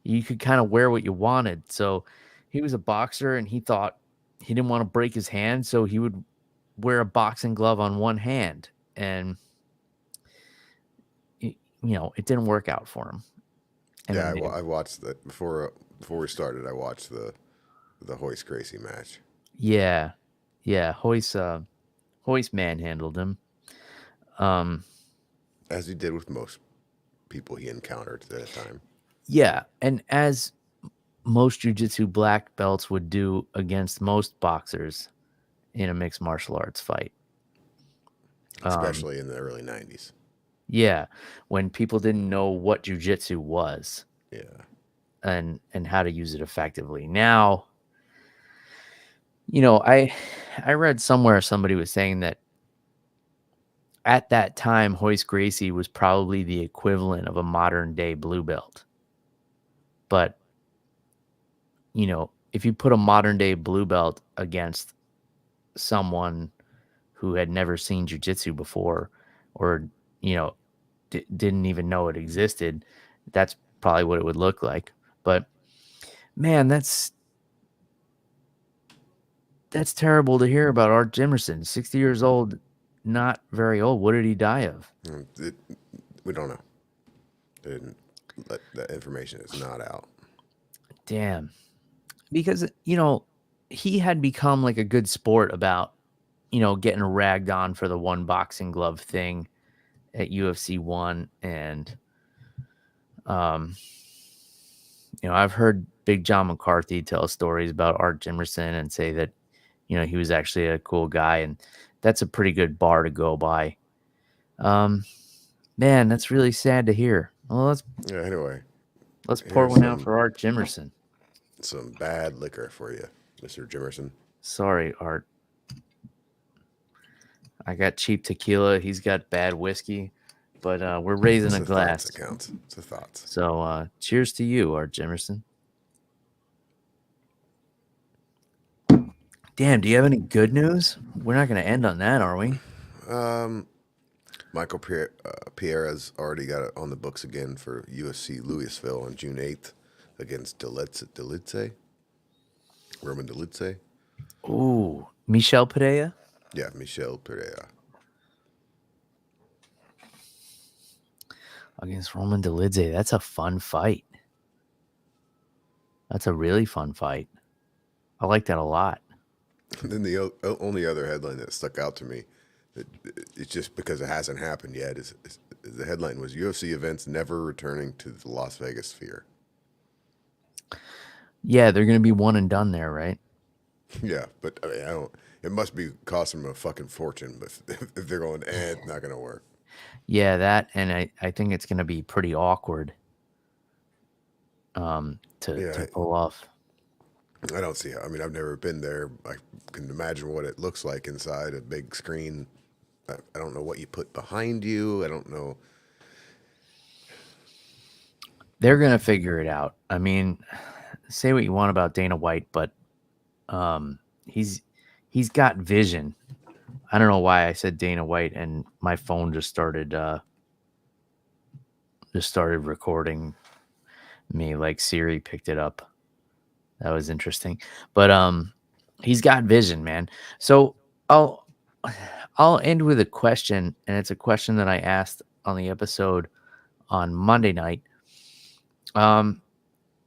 you could kind of wear what you wanted. So he was a boxer and he thought he didn't want to break his hand, so he would wear a boxing glove on one hand. And, it didn't work out for him. And Yeah, I watched that before we started. I watched the Hoist Gracie match. Yeah. Hoist manhandled him. As he did with most people he encountered at that time. Yeah, and as most jiu-jitsu black belts would do against most boxers in a mixed martial arts fight. Especially in the early 90s. Yeah, when people didn't know what jiu-jitsu was. Yeah. And how to use it effectively. Now, I read somewhere somebody was saying that at that time, Hoist Gracie was probably the equivalent of a modern day blue belt. But, if you put a modern day blue belt against someone who had never seen jiu-jitsu before or, didn't even know it existed, that's probably what it would look like. But man, that's terrible to hear about Art Jimerson. 60 years old, not very old. What did he die of? We don't know. That information is not out. Damn. Because, he had become like a good sport about, getting ragged on for the one boxing glove thing at UFC 1. And, I've heard Big John McCarthy tell stories about Art Jimerson and say that, he was actually a cool guy, and that's a pretty good bar to go by. Man, that's really sad to hear. Well, anyway, let's pour one out for Art Jimerson. some bad liquor for you, Mr. Jimerson. Sorry, Art. I got cheap tequila. He's got bad whiskey, but we're raising It's a the thoughts glass. that counts. It's the thoughts. So cheers to you, Art Jimerson. Damn, do you have any good news? We're not going to end on that, are we? Michael Pierre has already got it on the books again for UFC Louisville on June 8th against Delitze, Roman Delitze. Ooh, Michel Pereira Yeah, Michel Pereira. against Roman Delidze. That's a fun fight. That's a really fun fight. I like that a lot. And then the only other headline that stuck out to me, it's just because it hasn't happened yet, is the headline was UFC events never returning to the Las Vegas sphere. Yeah, they're going to be one and done there, right? Yeah, but I mean, I don't. It must be costing them a fucking fortune. But if they're going, it's not going to work. Yeah, that, and I think it's going to be pretty awkward to pull off. I don't see how. I mean, I've never been there. I can imagine what it looks like inside a big screen. I don't know what you put behind you. I don't know. They're going to figure it out. I mean, say what you want about Dana White, but he's got vision. I don't know why I said Dana White and my phone just started recording me, like Siri picked it up. That was interesting. But he's got vision, man. So I'll end with a question, and it's a question that I asked on the episode on Monday night.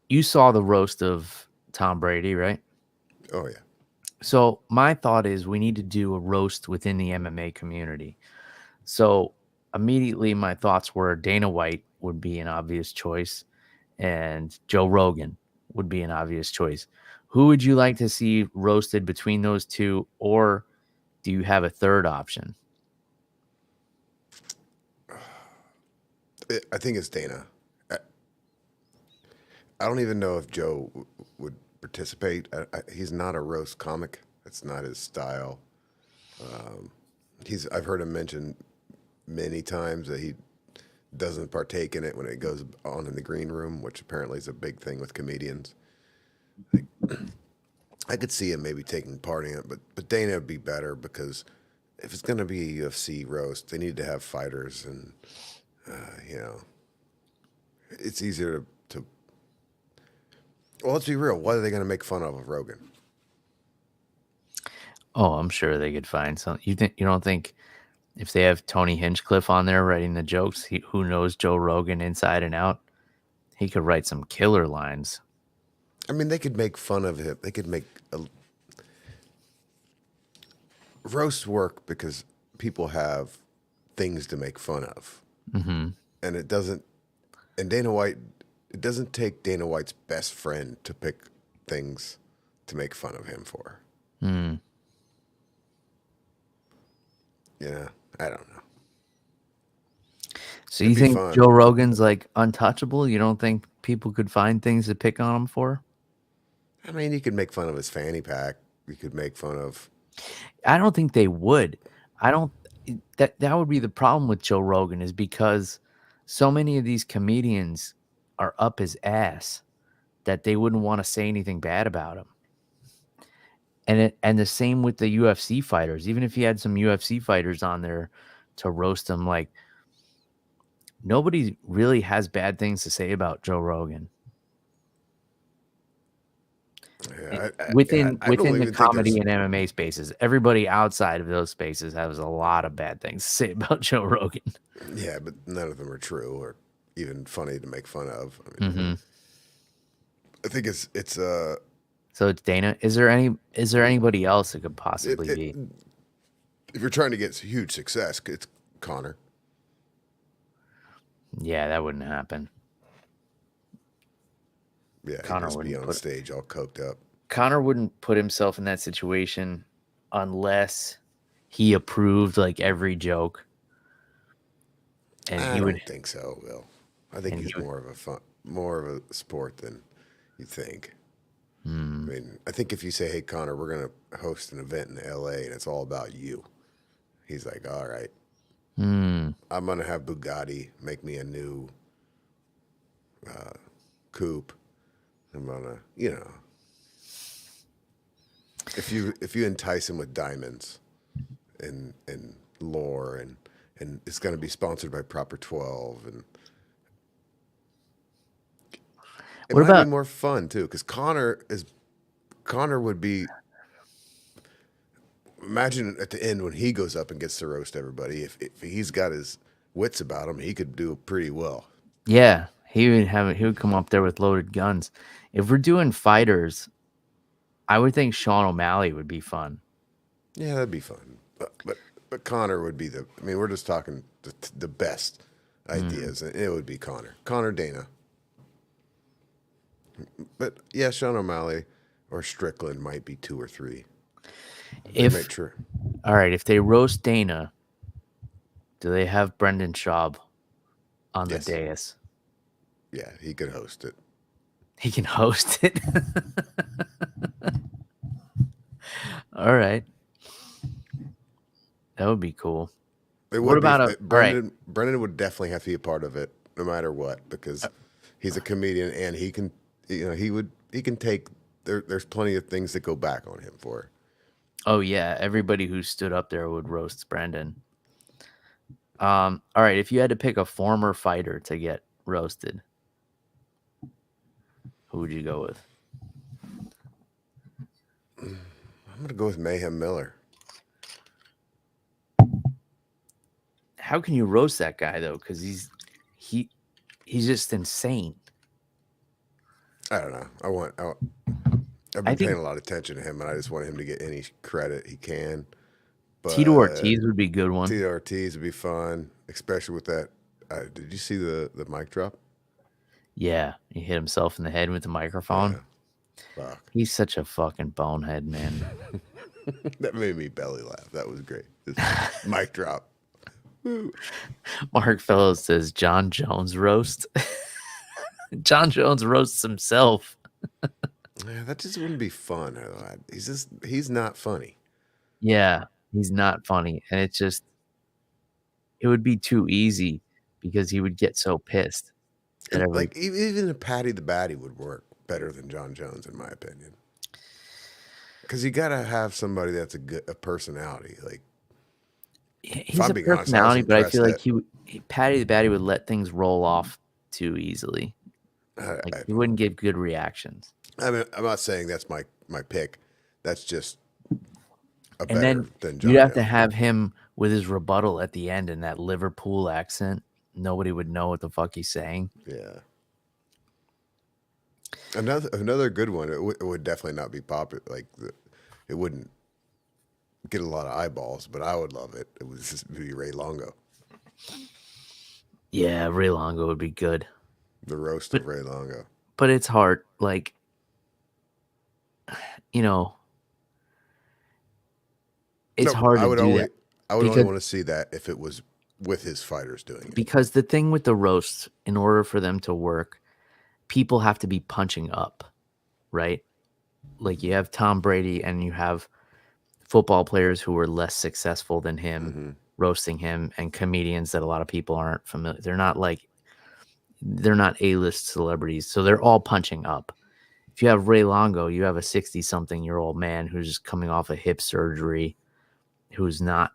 You saw the roast of Tom Brady, right? Oh yeah. So my thought is we need to do a roast within the MMA community. So immediately my thoughts were Dana White would be an obvious choice and Joe Rogan would be an obvious choice. Who would you like to see roasted between those two, or do you have a third option? I think it's Dana. I don't even know if Joe would participate. He's not a roast comic. That's not his style. I've heard him mention many times that he doesn't partake in it when it goes on in the green room, which apparently is a big thing with comedians. I could see him maybe taking part in it, but Dana would be better because if it's going to be a UFC roast, they need to have fighters, and it's easier to. Well, let's be real. What are they going to make fun of Rogan? Oh, I'm sure they could find some. You don't think if they have Tony Hinchcliffe on there writing the jokes, who knows Joe Rogan inside and out, he could write some killer lines. I mean, they could make fun of him. They could make roast work because people have things to make fun of, and it doesn't. And Dana White, it doesn't take Dana White's best friend to pick things to make fun of him for. Yeah, I don't know. So you think Joe Rogan's like untouchable? You don't think people could find things to pick on him for? I mean, you could make fun of his fanny pack. You could make fun of. I don't think they would. I don't. That would be the problem with Joe Rogan, is because so many of these comedians are up his ass that they wouldn't want to say anything bad about him. And the same with the UFC fighters. Even if he had some UFC fighters on there to roast him, like, nobody really has bad things to say about Joe Rogan. Yeah, within the comedy and MMA spaces, everybody outside of those spaces has a lot of bad things to say about Joe Rogan. Yeah, but none of them are true or even funny to make fun of. I mean, I think it's so it's Dana. Is there anybody else that could possibly be? If you're trying to get huge success, it's Connor. Yeah, that wouldn't happen. Yeah, Connor would be on stage all coked up. Connor wouldn't put himself in that situation unless he approved like every joke. And I don't think so, Will. I think he's more of a sport than you think. I mean, I think if you say, "Hey, Connor, we're gonna host an event in LA and it's all about you," he's like, "All right, I'm gonna have Bugatti make me a new coupe. I'm gonna, if you entice him with diamonds and lore and it's gonna be sponsored by Proper 12 and it What might be about more fun too because Connor would be. Imagine at the end when he goes up and gets to roast everybody. If he's got his wits about him, he could do pretty well. yeah, he would come up there with loaded guns. If we're doing fighters, I would think Sean O'Malley would be fun. Yeah, that'd be fun. But Connor would be the. I mean, we're just talking the best ideas, and it would be Connor Dana. But yeah, Sean O'Malley or Strickland might be 2 or 3. They If make sure. All right, if they roast Dana, do they have Brendan Schaub on the Yes. dais? Yeah, he could host it. He can host it. All right. That would be cool. It What would be. about all right. Brendan would definitely have to be a part of it, no matter what, because he's a comedian and he can. He can take. There's plenty of things that go back on him for. Oh yeah, everybody who stood up there would roast Brendan. All right, if you had to pick a former fighter to get roasted, who would you go with? I'm gonna go with Mayhem Miller. How can you roast that guy though? Because he's just insane. I don't know. I've been paying a lot of attention to him, and I just want him to get any credit he can. But Tito Ortiz would be a good one. Tito Ortiz would be fun, especially with that. Did you see the mic drop? Yeah, he hit himself in the head with the microphone. Yeah. Fuck. He's such a fucking bonehead, man. That made me belly laugh. That was great. Mic drop. Woo. Mark Fellows says John Jones roast. John Jones roasts himself. Yeah, that just wouldn't be fun. He's not funny. Yeah, he's not funny. And it would be too easy because he would get so pissed. Like even a Patty the Batty would work better than John Jones, in my opinion. Because you got to have somebody that's a personality. Like he's a personality, but I feel like Patty the Batty would let things roll off too easily. He wouldn't give good reactions. I mean, I'm not saying that's my pick. That's just and then you'd have to have him with his rebuttal at the end in that Liverpool accent. Nobody would know what the fuck he's saying. Yeah. Another good one. It would definitely not be popular. Like it wouldn't get a lot of eyeballs, but I would love it. It would just be Ray Longo. Yeah, Ray Longo would be good. The roast of Ray Longo. But it's hard. Like, it's hard to do that. I would only want to see that if it was with his fighters doing it. Because the thing with the roasts, in order for them to work, people have to be punching up, right? Like you have Tom Brady and you have football players who were less successful than him roasting him, and comedians that a lot of people aren't familiar. They're not A-list celebrities, so they're all punching up. If you have Ray Longo, you have a 60-something-year-old man who's just coming off a hip surgery, who's not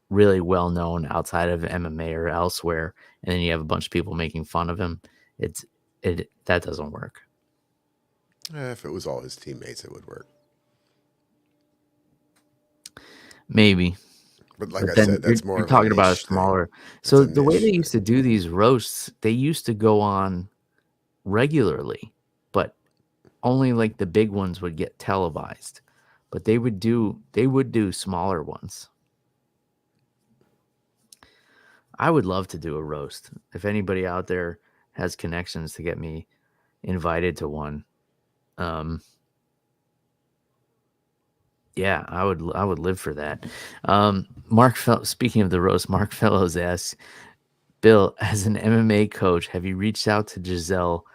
really well known outside of MMA or elsewhere, and then you have a bunch of people making fun of him. That doesn't work. If it was all his teammates, it would work. Maybe. But like I said, that's more. You're talking about a smaller. So the way they used to do these roasts, they used to go on regularly, but only like the big ones would get televised. But they would do smaller ones. I would love to do a roast. If anybody out there has connections to get me invited to one, yeah, I would live for that. Speaking of the roast, Mark Fellows asks, Bill, as an MMA coach, have you reached out to Giselle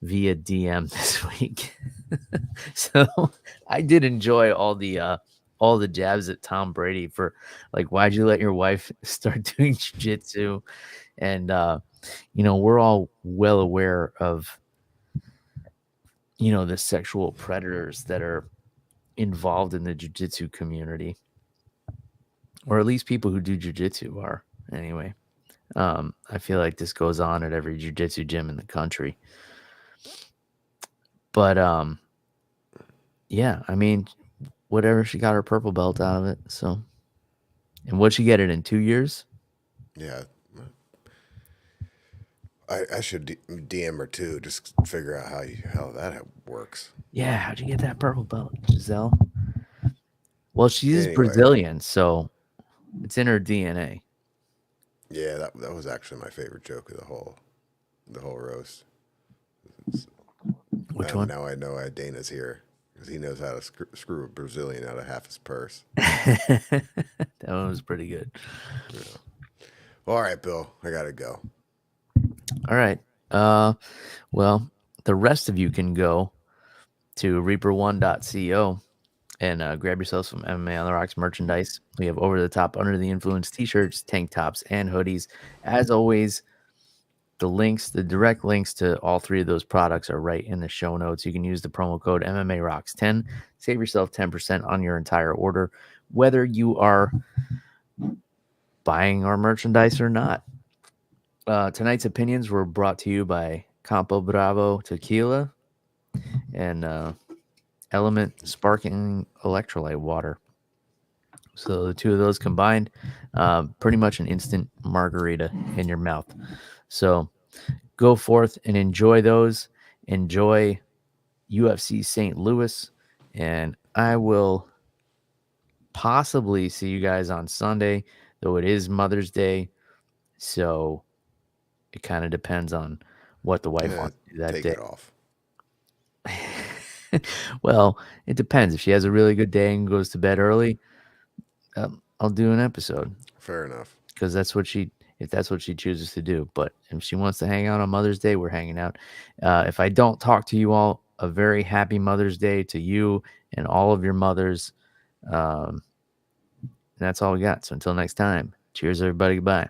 via DM this week? So I did enjoy all the jabs at Tom Brady for like, why'd you let your wife start doing jujitsu? And we're all well aware of the sexual predators that are involved in the jujitsu community, or at least people who do jujitsu are. Anyway, I feel like this goes on at every jujitsu gym in the country. But yeah, I mean, whatever, she got her purple belt out of it. So, and what'd she get it in 2 years? Yeah. I should DM her too, just figure out how that works. Yeah, how'd you get that purple belt, Giselle? Well, she is Anyway, Brazilian, so it's in her DNA. yeah, that was actually my favorite joke of the whole roast. Which one? Now I know why Dana's here because he knows how to screw a Brazilian out of half his purse. That one was pretty good. Yeah. All right, Bill, I gotta go. All right. Well, the rest of you can go to reaper1.co and grab yourselves some MMA on the Rocks merchandise. We have over the top, under the influence t-shirts, tank tops, and hoodies. As always, the direct links to all three of those products are right in the show notes. You can use the promo code MMA Rocks 10, save yourself 10% on your entire order, whether you are buying our merchandise or not. Tonight's opinions were brought to you by Campo Bravo Tequila and Element Sparkling Electrolyte Water. So the two of those combined, pretty much an instant margarita in your mouth. So go forth and enjoy those. Enjoy UFC St. Louis. And I will possibly see you guys on Sunday, though it is Mother's Day. So it kind of depends on what the wife wants to do that Take day. it off. Well, it depends. If she has a really good day and goes to bed early, I'll do an episode. Fair enough. Because if that's what she chooses to do. But if she wants to hang out on Mother's Day, we're hanging out. If I don't talk to you all, a very happy Mother's Day to you and all of your mothers. That's all we got. So until next time, cheers, everybody. Goodbye.